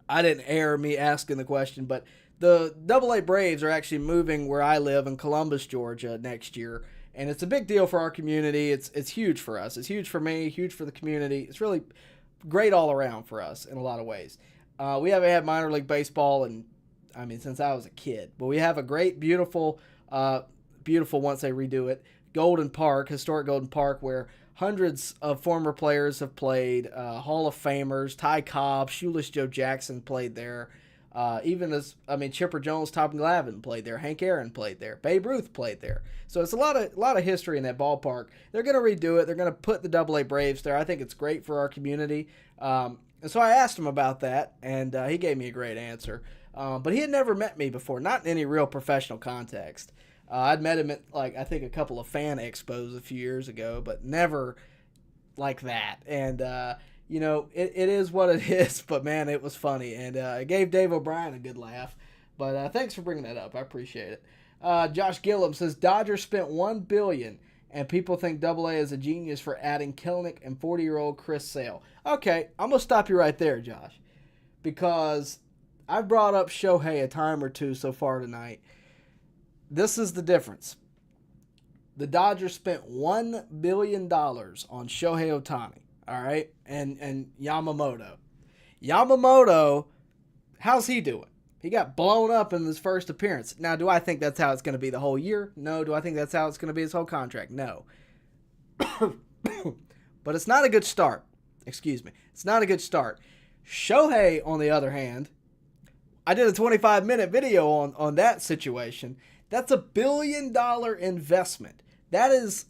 I didn't air me asking the question, but the AA Braves are actually moving where I live in Columbus, Georgia next year. And it's a big deal for our community. It's huge for us. It's huge for me, huge for the community. It's really great all around for us in a lot of ways. We haven't had minor league baseball since I was a kid. But we have a great, beautiful once they redo it, historic Golden Park, where hundreds of former players have played, Hall of Famers, Ty Cobb, Shoeless Joe Jackson played there. Chipper Jones, Tom Glavine played there. Hank Aaron played there. Babe Ruth played there. So it's a lot of history in that ballpark. They're going to redo it. They're going to put the AA Braves there. I think it's great for our community. And so I asked him about that, and he gave me a great answer. But he had never met me before, not in any real professional context. I'd met him at, I think a couple of fan expos a few years ago, but never like that. And, it is what it is, but, man, it was funny. And it gave Dave O'Brien a good laugh. But thanks for bringing that up. I appreciate it. Josh Gillum says, Dodgers spent $1 billion, and people think AA is a genius for adding Kelenic and 40-year-old Chris Sale. Okay, I'm going to stop you right there, Josh, because I've brought up Shohei a time or two so far tonight. This is the difference. The Dodgers spent $1 billion on Shohei Ohtani, all right, and Yamamoto. Yamamoto, how's he doing? He got blown up in his first appearance. Now, do I think that's how it's going to be the whole year? No. Do I think that's how it's going to be his whole contract? No. But it's not a good start. Excuse me. It's not a good start. Shohei, on the other hand, I did a 25-minute video on that situation. That's $1 billion investment. That is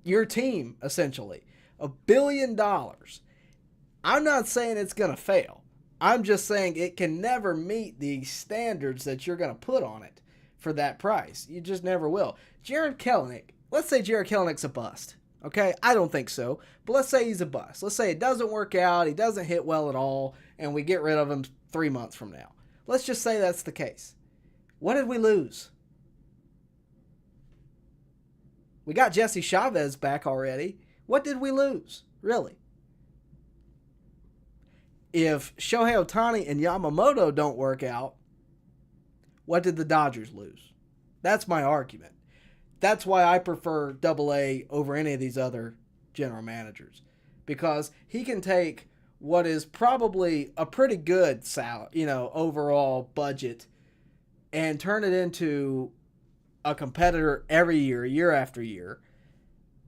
your team, essentially. $1 billion. I'm not saying it's going to fail. I'm just saying it can never meet the standards that you're going to put on it for that price. You just never will. Jared Kelenic, let's say Jared Kelenic's a bust. Okay, I don't think so, but let's say he's a bust. Let's say it doesn't work out, he doesn't hit well at all, and we get rid of him 3 months from now. Let's just say that's the case. What did we lose? We got Jesse Chavez back already. What did we lose, really? If Shohei Ohtani and Yamamoto don't work out, what did the Dodgers lose? That's my argument. That's why I prefer AA over any of these other general managers, because he can take what is probably a pretty good overall budget and turn it into a competitor every year, year after year,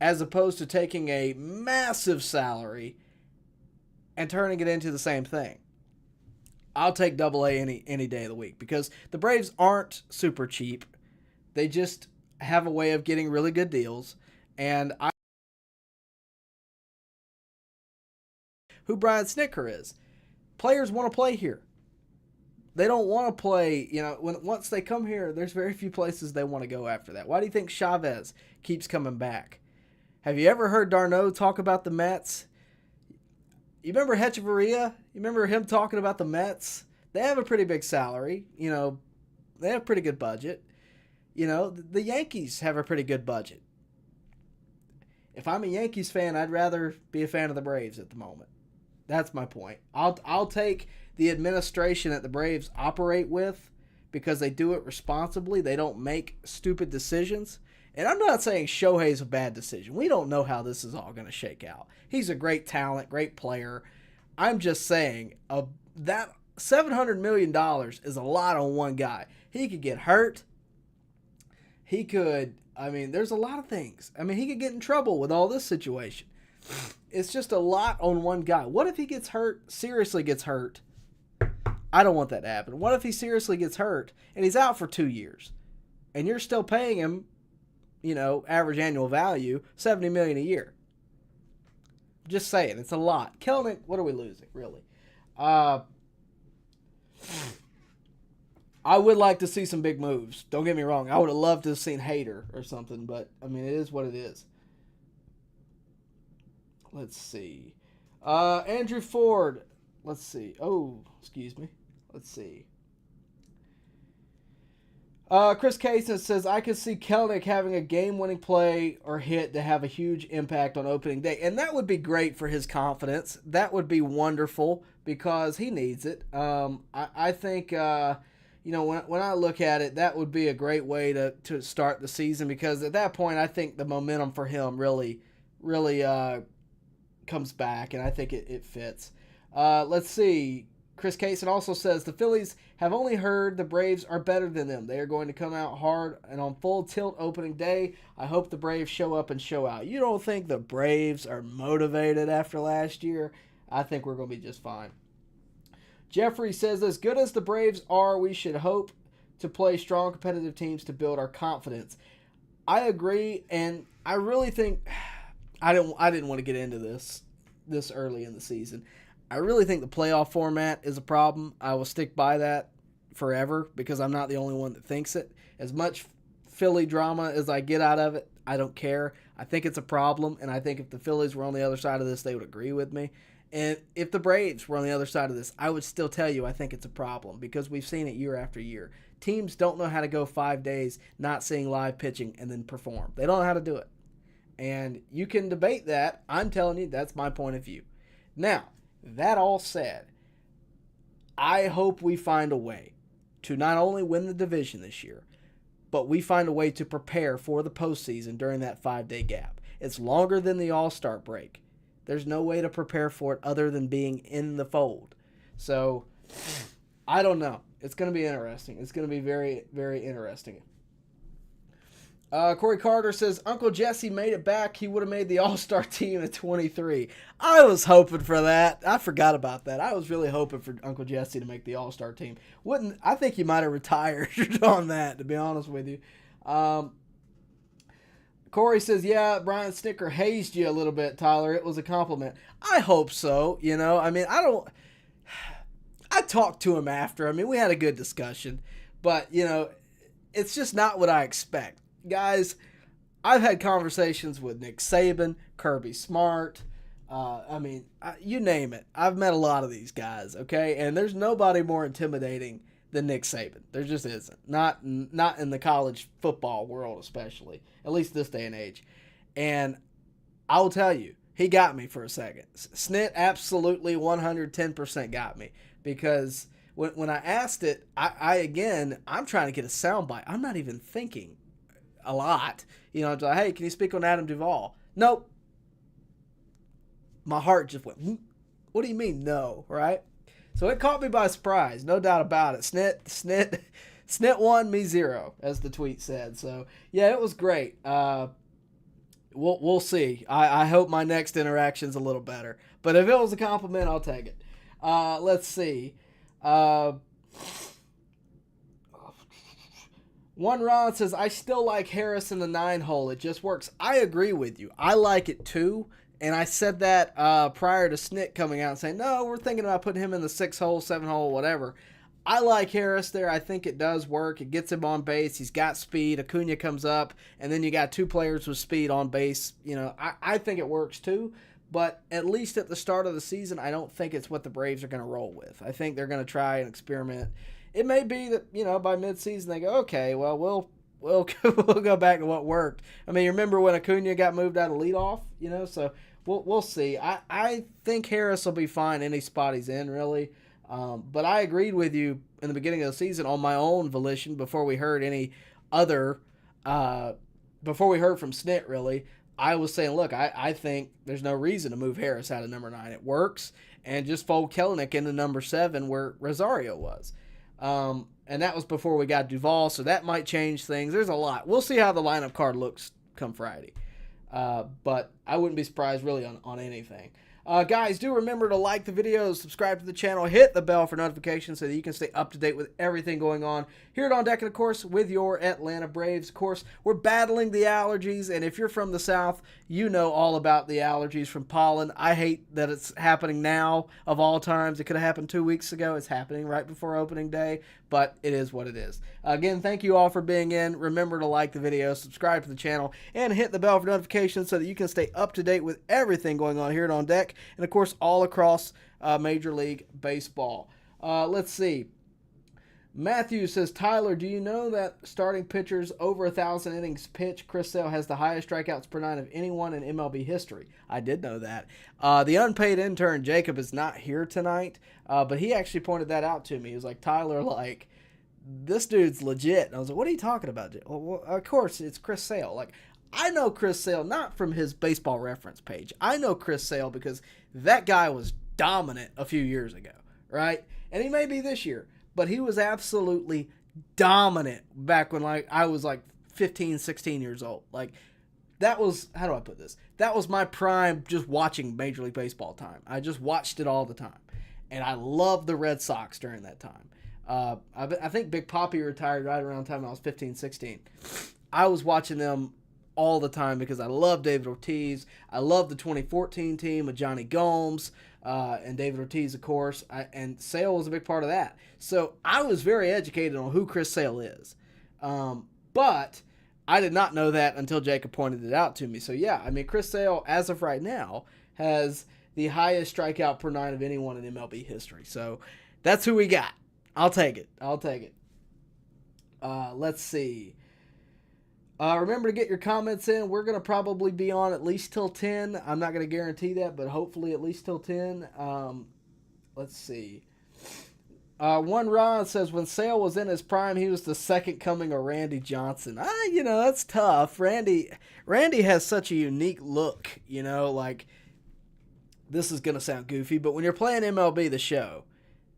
as opposed to taking a massive salary and turning it into the same thing. I'll take AA any day of the week, because the Braves aren't super cheap. They just have a way of getting really good deals, and who Brian Snitker is. Players want to play here. They don't want to play, once they come here, there's very few places they want to go after that. Why do you think Chavez keeps coming back? Have you ever heard Darno talk about the Mets? You remember Hechavarria? You remember him talking about the Mets? They have a pretty big salary. They have a pretty good budget. The Yankees have a pretty good budget. If I'm a Yankees fan, I'd rather be a fan of the Braves at the moment. That's my point. I'll take the administration that the Braves operate with, because they do it responsibly. They don't make stupid decisions. And I'm not saying Shohei's a bad decision. We don't know how this is all going to shake out. He's a great talent, great player. I'm just saying that $700 million is a lot on one guy. He could get hurt. He could, there's a lot of things. He could get in trouble with all this situation. It's just a lot on one guy. What if he gets hurt, seriously gets hurt? I don't want that to happen. What if he seriously gets hurt and he's out for 2 years and you're still paying him, average annual value, $70 million a year? Just saying, it's a lot. Kelenic, what are we losing, really? I would like to see some big moves. Don't get me wrong. I would have loved to have seen Hader or something, but, it is what it is. Let's see. Andrew Ford. Let's see. Oh, excuse me. Let's see. Chris Kaysen says, I could see Kelenic having a game-winning play or hit to have a huge impact on opening day. And that would be great for his confidence. That would be wonderful, because he needs it. I think, when I look at it, that would be a great way to start the season, because at that point, I think the momentum for him really comes back, and I think it fits. Let's see. Chris Kaysen also says, the Phillies have only heard the Braves are better than them. They are going to come out hard and on full tilt opening day. I hope the Braves show up and show out. You don't think the Braves are motivated after last year? I think we're going to be just fine. Jeffrey says, as good as the Braves are, we should hope to play strong competitive teams to build our confidence. I agree, and I really think I didn't want to get into this early in the season. I really think the playoff format is a problem. I will stick by that forever, because I'm not the only one that thinks it. As much Philly drama as I get out of it, I don't care. I think it's a problem, and I think if the Phillies were on the other side of this, they would agree with me. And if the Braves were on the other side of this, I would still tell you I think it's a problem, because we've seen it year after year. Teams don't know how to go 5 days not seeing live pitching and then perform. They don't know how to do it. And you can debate that. I'm telling you, that's my point of view. Now, that all said, I hope we find a way to not only win the division this year, but we find a way to prepare for the postseason during that 5-day gap. It's longer than the All-Star break. There's no way to prepare for it other than being in the fold. So, I don't know. It's going to be interesting. It's going to be very, very interesting. Corey Carter says, Uncle Jesse made it back. He would have made the All-Star team at 23. I was hoping for that. I forgot about that. I was really hoping for Uncle Jesse to make the All-Star team. I think he might have retired on that, to be honest with you. Corey says, yeah, Brian Snicker hazed you a little bit, Tyler. It was a compliment. I hope so. I talked to him after. We had a good discussion. But, it's just not what I expect. Guys, I've had conversations with Nick Saban, Kirby Smart, you name it. I've met a lot of these guys, okay? And there's nobody more intimidating than Nick Saban. There just isn't. Not in the college football world especially, at least this day and age. And I will tell you, he got me for a second. Snit absolutely 110% got me because when I asked it, I'm trying to get a soundbite. I'm not even thinking a lot. It's like, hey, can you speak on Adam Duvall? Nope. My heart just went, what do you mean no, right? So it caught me by surprise, no doubt about it. Snit 1, me 0, as the tweet said. So, yeah, it was great. We'll see. I hope my next interaction's a little better. But if it was a compliment, I'll take it. Let's see. One Ron says, I still like Harris in the 9-hole. It just works. I agree with you. I like it too. And I said that prior to Snit coming out and saying, no, we're thinking about putting him in the 6-hole, 7-hole, whatever. I like Harris there. I think it does work. It gets him on base. He's got speed. Acuna comes up, and then you got 2 players with speed on base. I think it works too. But at least at the start of the season, I don't think it's what the Braves are going to roll with. I think they're going to try and experiment. It may be that, by midseason they go, okay, well, we'll go back to what worked. You remember when Acuna got moved out of leadoff, so we'll see. I think Harris will be fine any spot he's in, really. But I agreed with you in the beginning of the season on my own volition before we heard before we heard from Snit, really. I was saying, look, I think there's no reason to move Harris out of number 9. It works. And just fold Kelenic into number 7 where Rosario was. And that was before we got Duvall, so that might change things. There's a lot. We'll see how the lineup card looks come Friday. But I wouldn't be surprised really on anything. Guys, do remember to like the video, subscribe to the channel, hit the bell for notifications so that you can stay up to date with everything going on here at On Deck, and of course with your Atlanta Braves. Of course, we're battling the allergies, and if you're from the South, you know all about the allergies from pollen. I hate that it's happening now of all times. It could have happened 2 weeks ago. It's happening right before opening day, but it is what it is. Again, thank you all for being in. Remember to like the video, subscribe to the channel, and hit the bell for notifications so that you can stay up to date with everything going on here at On Deck, and of course all across Major League Baseball. Let's see. Matthew says, Tyler, do you know that starting pitchers over 1,000 innings pitched, Chris Sale has the highest strikeouts per 9 of anyone in MLB history? I did know that. The unpaid intern, Jacob, is not here tonight, but he actually pointed that out to me. He was like, Tyler, this dude's legit. And I was like, what are you talking about? Well, of course, it's Chris Sale. I know Chris Sale not from his baseball reference page. I know Chris Sale because that guy was dominant a few years ago, right? And he may be this year. But he was absolutely dominant back when I was 15, 16 years old. That was, how do I put this? That was my prime just watching Major League Baseball time. I just watched it all the time. And I loved the Red Sox during that time. I think Big Papi retired right around the time I was 15, 16. I was watching them all the time because I love David Ortiz. I love the 2014 team with Johnny Gomes and David Ortiz, of course. And Sale was a big part of that. So I was very educated on who Chris Sale is. But I did not know that until Jacob pointed it out to me. So, yeah, Chris Sale, as of right now, has the highest strikeout per 9 of anyone in MLB history. So that's who we got. I'll take it. Let's see. Remember to get your comments in. We're going to probably be on at least till 10. I'm not going to guarantee that, but hopefully at least till 10. Let's see. One Ron says, when Sale was in his prime, he was the second coming of Randy Johnson. That's tough. Randy has such a unique look, this is going to sound goofy, but when you're playing MLB The Show,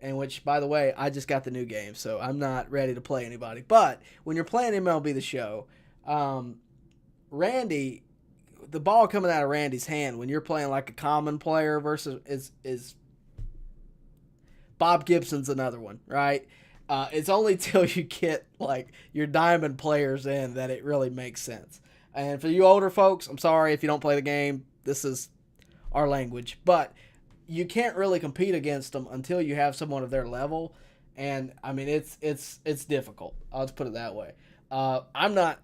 and which, by the way, I just got the new game, so I'm not ready to play anybody. But when you're playing MLB The Show, Randy, the ball coming out of Randy's hand when you're playing like a common player versus is Bob Gibson's another one, right? It's only till you get like your diamond players in that it really makes sense. And for you older folks, I'm sorry if you don't play the game. This is our language, but you can't really compete against them until you have someone of their level. And I mean, it's difficult. I'll just put it that way. I'm not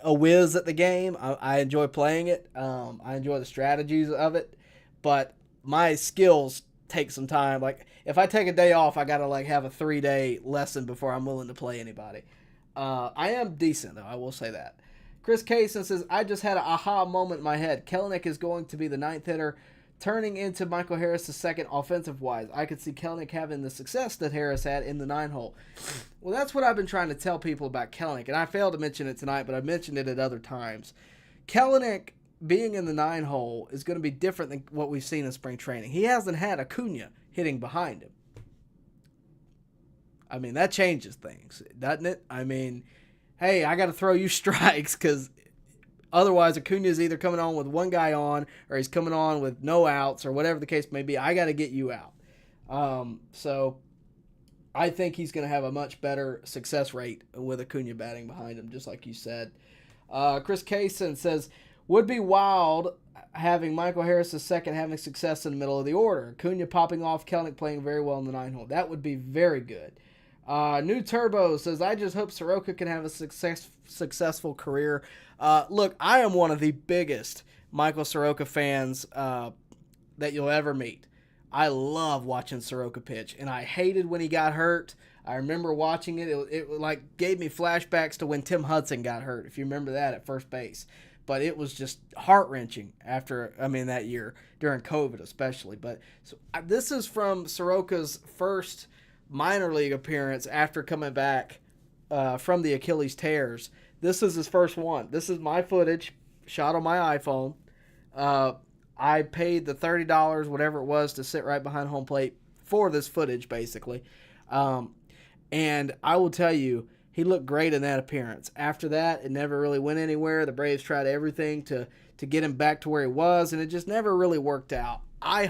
a whiz at the game. I enjoy playing it. I enjoy the strategies of it, but my skills take some time. Like if I take a day off, I gotta like have a 3-day lesson before I'm willing to play anybody. I am decent though, I will say that. Chris Kaysen says, I just had an aha moment in my head. Kelenic is going to be the 9th hitter, turning into Michael Harris the second offensive-wise. I could see Kelenic having the success that Harris had in the 9-hole. Well, that's what I've been trying to tell people about Kelenic, and I failed to mention it tonight, but I mentioned it at other times. Kelenic being in the 9-hole is going to be different than what we've seen in spring training. He hasn't had Acuna hitting behind him. I mean, that changes things, doesn't it? I mean, hey, I got to throw you strikes because otherwise Acuna is either coming on with one guy on or he's coming on with no outs or whatever the case may be. I got to get you out. So I think he's going to have a much better success rate with Acuna batting behind him, just like you said. Chris Kaysen says, would be wild having Michael Harris the second having success in the middle of the order. Acuna popping off, Kelenic playing very well in the 9-hole. That would be very good. New Turbo says, I just hope Soroka can have a successful career. Look, I am one of the biggest Michael Soroka fans that you'll ever meet. I love watching Soroka pitch, and I hated when he got hurt. I remember watching it. It like gave me flashbacks to when Tim Hudson got hurt, if you remember that at first base. But it was just heart-wrenching that year, during COVID especially. But so, this is from Soroka's first minor league appearance after coming back from the Achilles tears. This is his first one. This is my footage shot on my iPhone. I paid the $30, whatever it was, to sit right behind home plate for this footage, basically. And I will tell you, he looked great in that appearance. After that, it never really went anywhere. The Braves tried everything to get him back to where he was, and it just never really worked out. I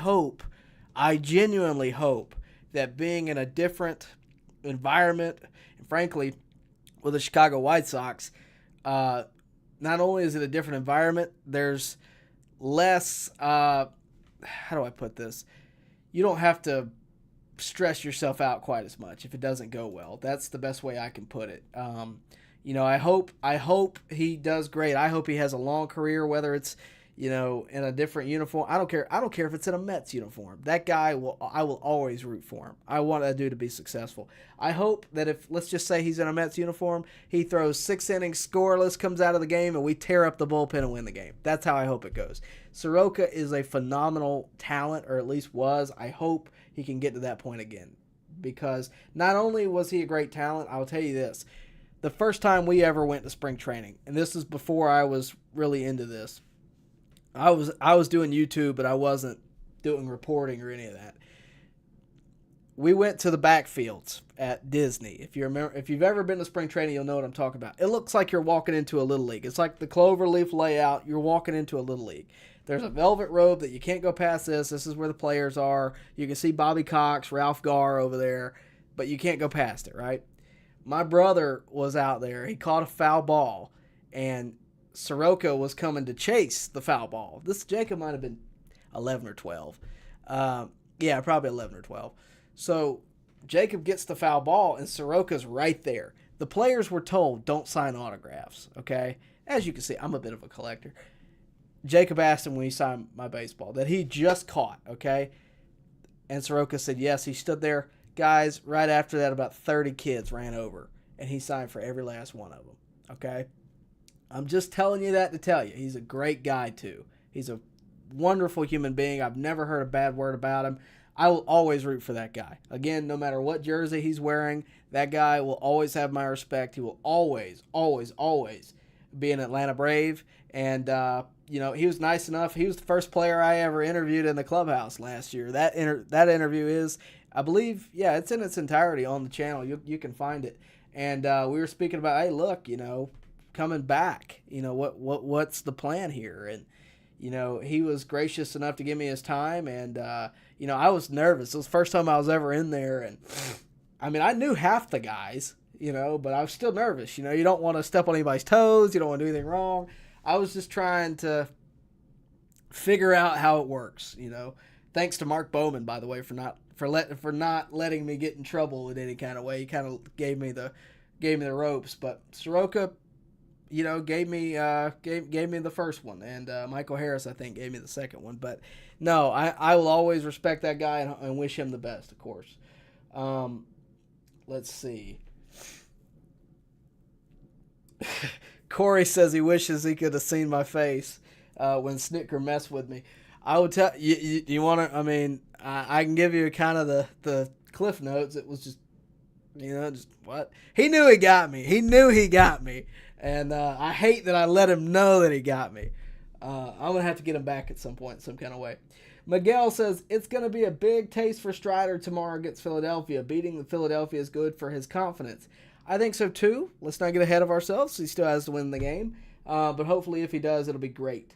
genuinely hope that being in a different environment, and frankly, with the Chicago White Sox, not only is it a different environment, there's less, how do I put this? You don't have to stress yourself out quite as much if it doesn't go well. That's the best way I can put it. I hope he does great. I hope he has a long career, whether it's, in a different uniform. I don't care if it's in a Mets uniform. That guy I will always root for him. I want that dude to be successful. I hope that if, let's just say he's in a Mets uniform, he throws 6 innings scoreless, comes out of the game, and we tear up the bullpen and win the game. That's how I hope it goes. Soroka is a phenomenal talent, or at least was. I hope he can get to that point again. Because not only was he a great talent, I'll tell you this. The first time we ever went to spring training, and this is before I was really into this, I was doing YouTube, but I wasn't doing reporting or any of that. We went to the backfields at Disney. If you've ever been to spring training, you'll know what I'm talking about. It looks like you're walking into a little league. It's like the cloverleaf layout. You're walking into a little league. There's a velvet rope that you can't go past this. This is where the players are. You can see Bobby Cox, Ralph Garr over there, but you can't go past it, right? My brother was out there. He caught a foul ball, and Soroka was coming to chase the foul ball. This Jacob might have been 11 or 12. Yeah, probably 11 or 12. So Jacob gets the foul ball, and Soroka's right there. The players were told, don't sign autographs, okay? As you can see, I'm a bit of a collector. Jacob asked him when he signed my baseball that he just caught, okay? And Soroka said yes. He stood there. Guys, right after that, about 30 kids ran over, and he signed for every last one of them, okay? I'm just telling you that to tell you. He's a great guy, too. He's a wonderful human being. I've never heard a bad word about him. I will always root for that guy. Again, no matter what jersey he's wearing, that guy will always have my respect. He will always, always, always be an Atlanta Brave. And, he was nice enough. He was the first player I ever interviewed in the clubhouse last year. That interview is, I believe, it's in its entirety on the channel. You can find it. And we were speaking about, hey, look, coming back? What's the plan here? And he was gracious enough to give me his time, and I was nervous. It was the first time I was ever in there, and I mean, I knew half the guys, but I was still nervous. You don't want to step on anybody's toes. You don't want to do anything wrong. I was just trying to figure out how it works. Thanks to Mark Bowman, by the way, for not letting me get in trouble in any kind of way. He kind of gave me the ropes, but Soroka, gave me the first one, and Michael Harris, I think, gave me the second one. But no, I will always respect that guy and wish him the best, of course. Let's see. Corey says he wishes he could have seen my face when Snicker messed with me. I would tell you. You want to? I mean, I can give you kind of the cliff notes. It was just, just what he knew. He got me. He knew he got me, and I hate that I let him know that he got me. I'm gonna have to get him back at some point, some kind of way. Miguel says it's going to be a big taste for Strider tomorrow against Philadelphia. Beating the Philadelphia is good for his confidence. I think so too. Let's not get ahead of ourselves. He still has to win the game. But hopefully if he does, it'll be great.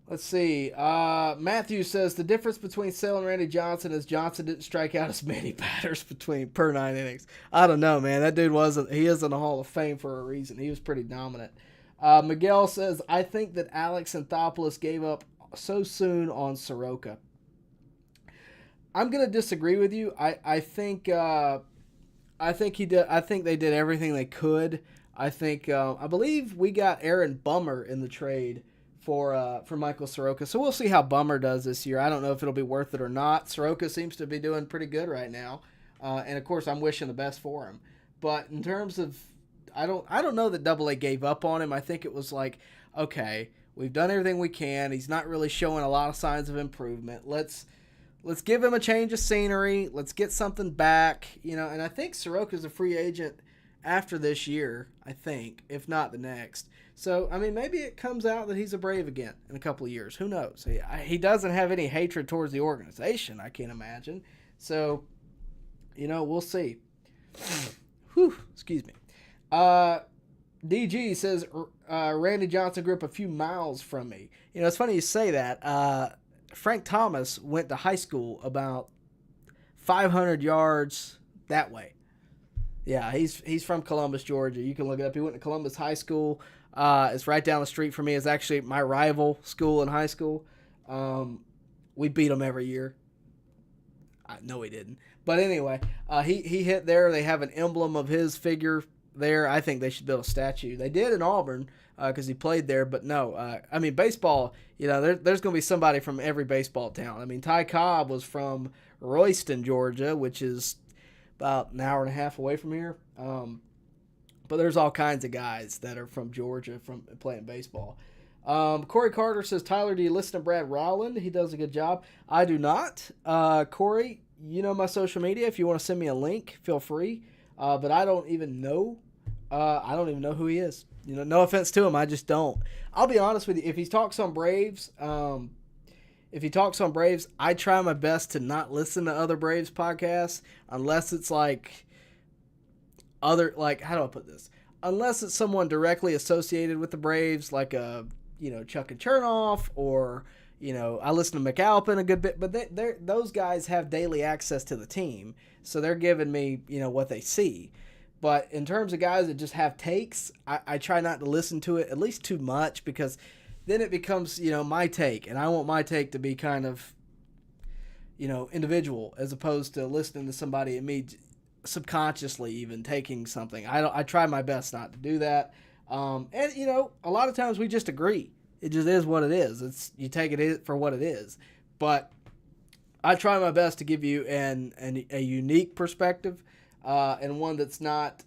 Let's see. Matthew says the difference between Sale and Randy Johnson is Johnson didn't strike out as many batters per 9 innings. I don't know, man. That dude he is in the Hall of Fame for a reason. He was pretty dominant. Miguel says, I think that Alex Anthopoulos gave up so soon on Soroka. I'm going to disagree with you. I think he did. I think they did everything they could. I believe we got Aaron Bummer in the trade for Michael Soroka. So we'll see how Bummer does this year. I don't know if it'll be worth it or not. Soroka seems to be doing pretty good right now. And of course I'm wishing the best for him. But in terms of, I don't know that Double A gave up on him. I think it was like, okay, we've done everything we can. He's not really showing a lot of signs of improvement. Let's give him a change of scenery. Let's get something back, and I think Soroka's a free agent after this year, I think, if not the next. So, I mean, maybe it comes out that he's a Brave again in a couple of years. Who knows? He doesn't have any hatred towards the organization, I can't imagine. So, we'll see. Whew, excuse me. DG says, Randy Johnson grew up a few miles from me. It's funny you say that. Frank Thomas went to high school about 500 yards that way. Yeah, he's from Columbus, Georgia. You can look it up. He went to Columbus High School. It's right down the street from me. It's actually my rival school in high school. We beat them every year. No, he didn't. But anyway, he hit there. They have an emblem of his figure there. I think they should build a statue. They did in Auburn because he played there. But no, I mean, baseball, there's going to be somebody from every baseball town. I mean, Ty Cobb was from Royston, Georgia, which is about an hour and a half away from here. But there's all kinds of guys that are from Georgia from playing baseball. Corey Carter says, Tyler, do you listen to Brad Rowland? He does a good job. I do not. Corey, my social media. If you want to send me a link, feel free. But I don't even know. I don't even know who he is. No offense to him. I just don't. I'll be honest with you. If he talks on Braves, I try my best to not listen to other Braves podcasts unless it's like how do I put this? Unless it's someone directly associated with the Braves, like Chuck and Chernoff, or I listen to McAlpin a good bit, but those guys have daily access to the team, so they're giving me what they see. But in terms of guys that just have takes, I try not to listen to it at least too much, because then it becomes my take, and I want my take to be kind of individual, as opposed to listening to somebody and me subconsciously even taking something. I try my best not to do that. And a lot of times we just agree. It just is what it is. You take it for what it is. But I try my best to give you a unique perspective, and one that's not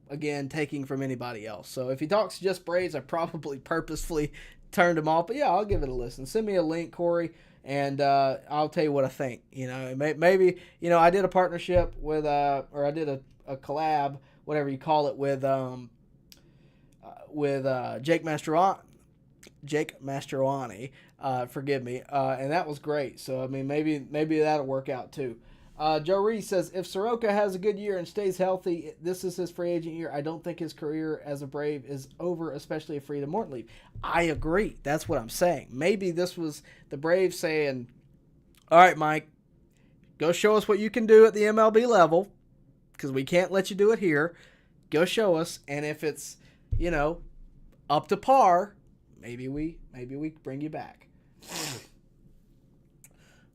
again taking from anybody else. So if he talks just Braves, I probably purposefully turned him off. But yeah, I'll give it a listen. Send me a link, Corey, and I'll tell you what I think. Maybe I did a partnership with or I did a collab, whatever you call it, with Jake Mastrowani, forgive me, and that was great. So I mean, maybe that'll work out too. Joe Reese says, if Soroka has a good year and stays healthy, this is his free agent year. I don't think his career as a Brave is over, especially if Freedom Morton leave. I agree. That's what I'm saying. Maybe this was the Braves saying, all right, Mike, go show us what you can do at the MLB level, because we can't let you do it here. Go show us, and if it's, up to par, maybe we bring you back.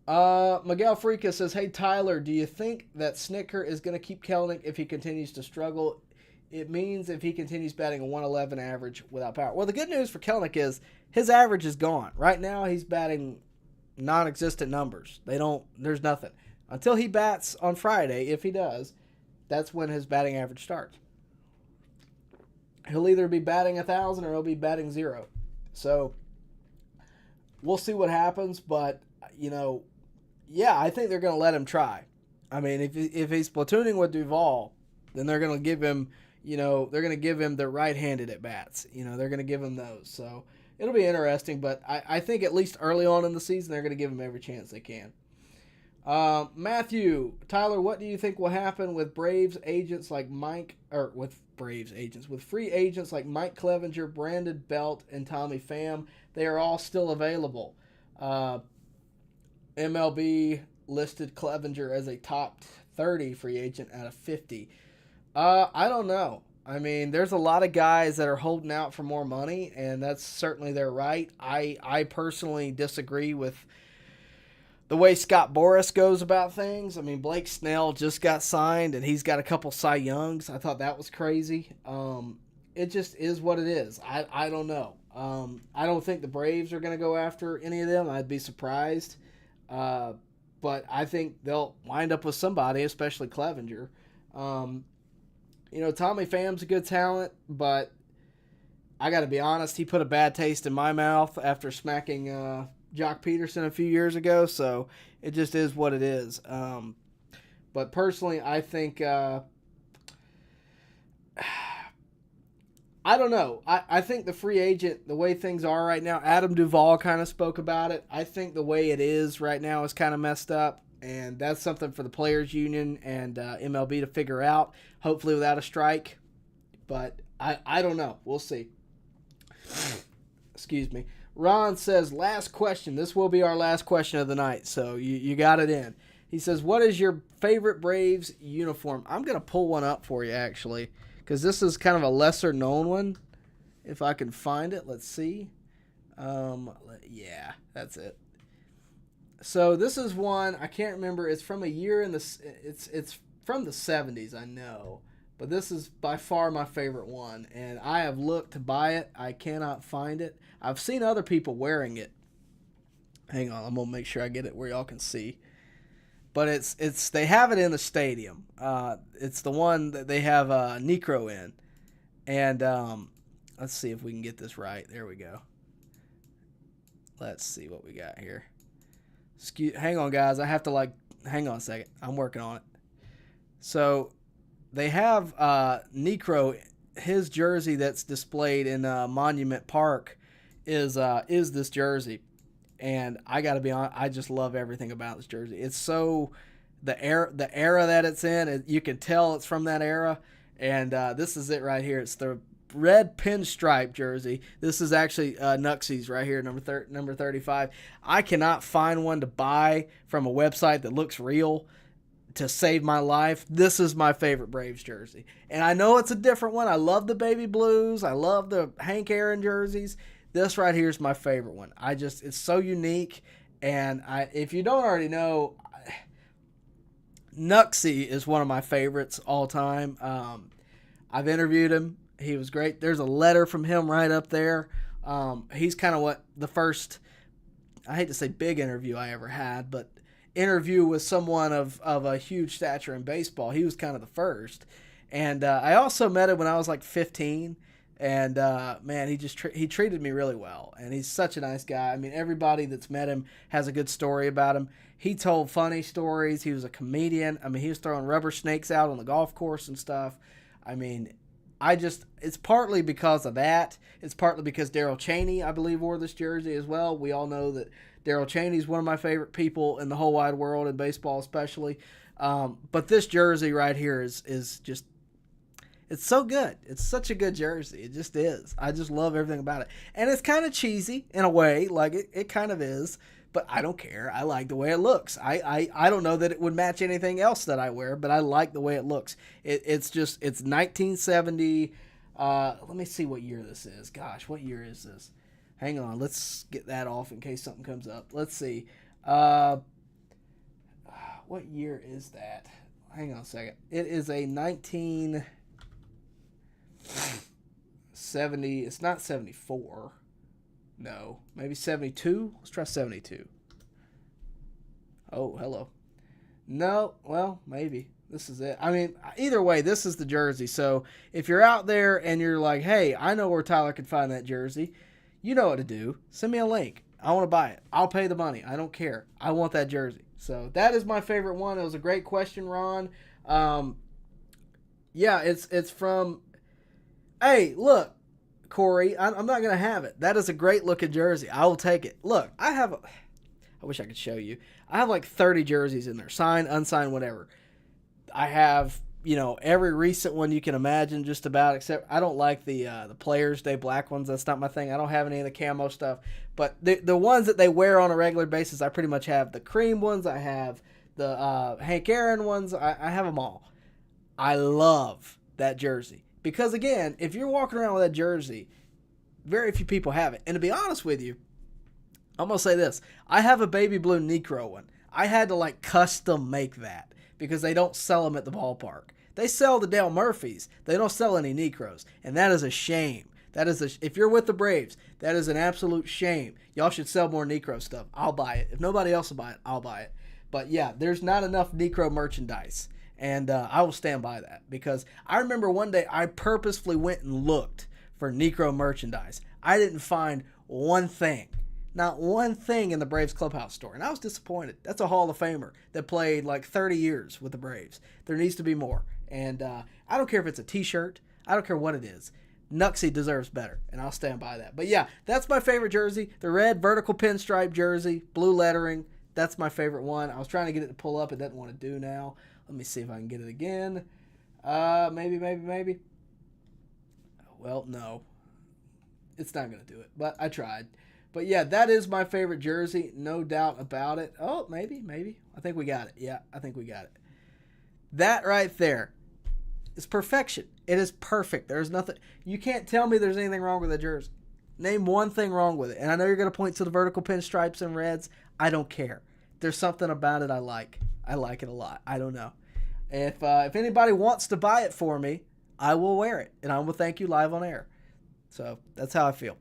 Miguel Freaka says, hey, Tyler, do you think that Snicker is going to keep Kelenic if he continues to struggle? It means if he continues batting a 111 average without power. Well, the good news for Kelenic is his average is gone. Right now, he's batting non-existent numbers. There's nothing. Until he bats on Friday, if he does, that's when his batting average starts. He'll either be batting 1,000 or he'll be batting 0. So, we'll see what happens, but, yeah, I think they're going to let him try. I mean, if he's platooning with Duvall, then they're going to give him, they're going to give him the right-handed at-bats. They're going to give him those. So it'll be interesting, but I think at least early on in the season, they're going to give him every chance they can. Matthew, Tyler, what do you think will happen with Braves agents like Mike, or with free agents like Mike Clevenger, Brandon Belt, and Tommy Pham? They are all still available. MLB listed Clevenger as a top 30 free agent out of 50. I don't know. I mean, there's a lot of guys that are holding out for more money, and that's certainly their right. I personally disagree with the way Scott Boras goes about things. I mean, Blake Snell just got signed, and he's got a couple Cy Youngs. I thought that was crazy. It just is what it is. I don't know. I don't think the Braves are going to go after any of them. I'd be surprised. But I think they'll wind up with somebody, especially Clevenger. Tommy Pham's a good talent, but I got to be honest, he put a bad taste in my mouth after smacking Jock Peterson a few years ago, so it just is what it is. But personally, I think I don't know. I think the free agent, the way things are right now, Adam Duvall kind of spoke about it. I think the way it is right now is kind of messed up, and that's something for the Players Union and MLB to figure out, hopefully without a strike. But I don't know. We'll see. Excuse me. Ron says, last question. This will be our last question of the night, so you got it in. He says, what is your favorite Braves uniform? I'm going to pull one up for you, actually, because this is kind of a lesser-known one. If I can find it, let's see. Yeah, that's it. So this is one, I can't remember. It's from a year in the, it's from the 70s, I know. But this is by far my favorite one, and I have looked to buy it. I cannot find it. I've seen other people wearing it. Hang on, I'm gonna make sure I get it where y'all can see. But it's they have it in the stadium. It's the one that they have Necro in, and let's see if we can get this right. There we go. Let's see what we got here. Hang on, guys. I have to hang on a second. I'm working on it. So they have Necro. His jersey that's displayed in Monument Park is this jersey, and I gotta be honest, I just love everything about this jersey. It's so the era that it's in, you can tell it's from that era, and this is it right here. It's the red pinstripe jersey. This is actually Nuxie's right here, number 35. I cannot find one to buy from a website that looks real to save my life. This is my favorite Braves jersey, and I know it's a different one. I love the baby blues. I love the Hank Aaron jerseys. This right here is my favorite one. It's so unique, and if you don't already know, Nuxie is one of my favorites all time. I've interviewed him. He was great. There's a letter from him right up there. He's kind of what the first, I hate to say big interview I ever had, but interview with someone of a huge stature in baseball. He was kind of the first. And I also met him when I was like 15. And, man, he treated me really well. And he's such a nice guy. I mean, everybody that's met him has a good story about him. He told funny stories. He was a comedian. I mean, he was throwing rubber snakes out on the golf course and stuff. I mean, it's partly because of that. It's partly because Darryl Chaney, I believe, wore this jersey as well. We all know that Darryl Chaney is one of my favorite people in the whole wide world, in baseball especially. But this jersey right here is just, it's so good. It's such a good jersey. It just is. I just love everything about it. And it's kind of cheesy in a way, like it kind of is, but I don't care. I like the way it looks. I don't know that it would match anything else that I wear, but I like the way it looks. It's 1970. Let me see what year this is. Gosh, what year is this? Hang on. Let's get that off in case something comes up. Let's see. What year is that? Hang on a second. It is a 1970. It's not 74. No, maybe 72. Let's try 72. Oh, hello. No, well, maybe. This is it. I mean, either way, this is the jersey. So if you're out there and you're like, hey, I know where Tyler can find that jersey, you know what to do. Send me a link. I want to buy it. I'll pay the money. I don't care. I want that jersey. So that is my favorite one. It was a great question, Ron. Yeah, it's from... Hey, look, Corey, I'm not going to have it. That is a great looking jersey. I will take it. Look, I wish I could show you. I have like 30 jerseys in there. Signed, unsigned, whatever. I have, every recent one you can imagine just about, except I don't like the Players Day black ones. That's not my thing. I don't have any of the camo stuff. But the ones that they wear on a regular basis, I pretty much have. The cream ones, I have. The Hank Aaron ones, I have them all. I love that jersey. Because, again, if you're walking around with that jersey, very few people have it. And to be honest with you, I'm going to say this. I have a baby blue Necro one. I had to, custom make that because they don't sell them at the ballpark. They sell the Dale Murphys. They don't sell any Necros. And that is a shame. If you're with the Braves, that is an absolute shame. Y'all should sell more Necro stuff. I'll buy it. If nobody else will buy it, I'll buy it. But, yeah, there's not enough Necro merchandise. And I will stand by that because I remember one day I purposefully went and looked for Necro merchandise. I didn't find one thing, not one thing in the Braves clubhouse store. And I was disappointed. That's a Hall of Famer that played 30 years with the Braves. There needs to be more. And I don't care if it's a t-shirt. I don't care what it is. Nuxie deserves better, and I'll stand by that. But, yeah, that's my favorite jersey. The red vertical pinstripe jersey, blue lettering. That's my favorite one. I was trying to get it to pull up. It doesn't want to do now. Let me see if I can get it again. Maybe. Well, no. It's not going to do it, but I tried. But, yeah, that is my favorite jersey. No doubt about it. Oh, maybe. I think we got it. Yeah, I think we got it. That right there is perfection. It is perfect. There's nothing. You can't tell me there's anything wrong with that jersey. Name one thing wrong with it. And I know you're going to point to the vertical pinstripes and reds. I don't care. There's something about it I like. I like it a lot. I don't know. If anybody wants to buy it for me, I will wear it, and I will thank you live on air. So that's how I feel.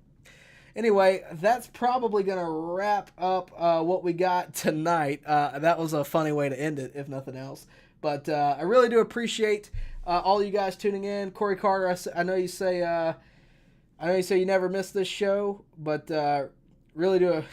Anyway, that's probably going to wrap up what we got tonight. That was a funny way to end it, if nothing else. But I really do appreciate all you guys tuning in. Corey Carter, I know you say you never miss this show, but really do.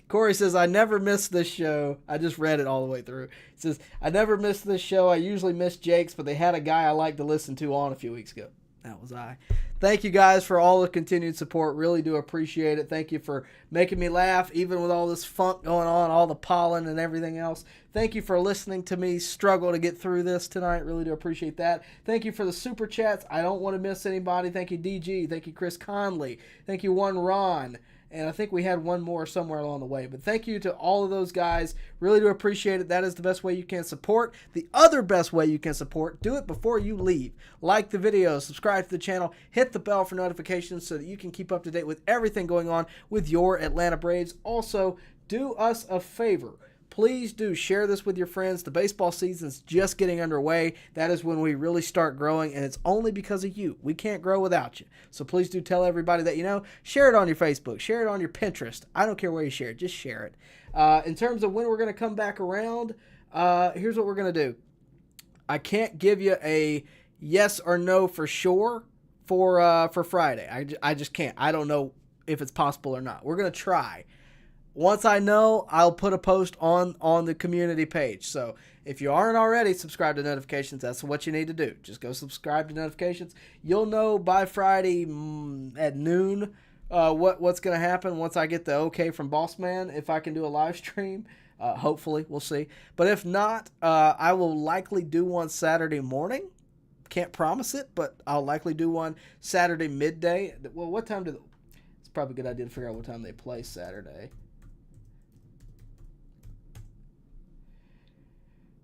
Corey says, I never miss this show. I just read it all the way through. He says, I never miss this show. I usually miss Jake's, but they had a guy I like to listen to on a few weeks ago. That was I. Thank you guys for all the continued support. Really do appreciate it. Thank you for making me laugh, even with all this funk going on, all the pollen and everything else. Thank you for listening to me struggle to get through this tonight. Really do appreciate that. Thank you for the super chats. I don't want to miss anybody. Thank you, DG. Thank you, Chris Conley. Thank you, one Ron. And I think we had one more somewhere along the way. But thank you to all of those guys. Really do appreciate it. That is the best way you can support. The other best way you can support, do it before you leave. Like the video, subscribe to the channel, hit the bell for notifications so that you can keep up to date with everything going on with your Atlanta Braves. Also, do us a favor. Please do share this with your friends. The baseball season's just getting underway. That is when we really start growing, and it's only because of you. We can't grow without you. So please do tell everybody that you know. Share it on your Facebook. Share it on your Pinterest. I don't care where you share it. Just share it. In terms of when we're going to come back around, here's what we're going to do. I can't give you a yes or no for sure for Friday. I just can't. I don't know if it's possible or not. We're going to try. Once I know, I'll put a post on the community page. So if you aren't already, subscribe to notifications. That's what you need to do. Just go subscribe to notifications. You'll know by Friday at noon what's going to happen once I get the okay from Boss Man, if I can do a live stream. Hopefully, we'll see. But if not, I will likely do one Saturday morning. Can't promise it, but I'll likely do one Saturday midday. Well, what time do it's probably a good idea to figure out what time they play Saturday.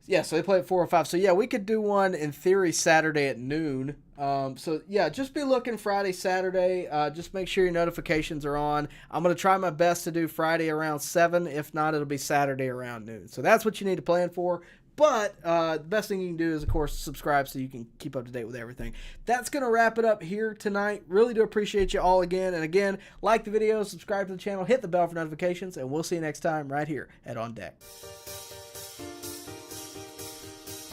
Yeah, so they play at 4 or 5. So, yeah, we could do one, in theory, Saturday at noon. So, yeah, just be looking Friday, Saturday. Just make sure your notifications are on. I'm going to try my best to do Friday around 7. If not, it'll be Saturday around noon. So that's what you need to plan for. But the best thing you can do is, of course, subscribe so you can keep up to date with everything. That's going to wrap it up here tonight. Really do appreciate you all again. And again, like the video, subscribe to the channel, hit the bell for notifications, and we'll see you next time right here at On Deck.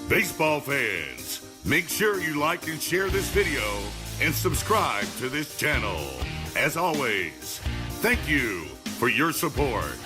Baseball fans, make sure you like and share this video and subscribe to this channel. As always, thank you for your support.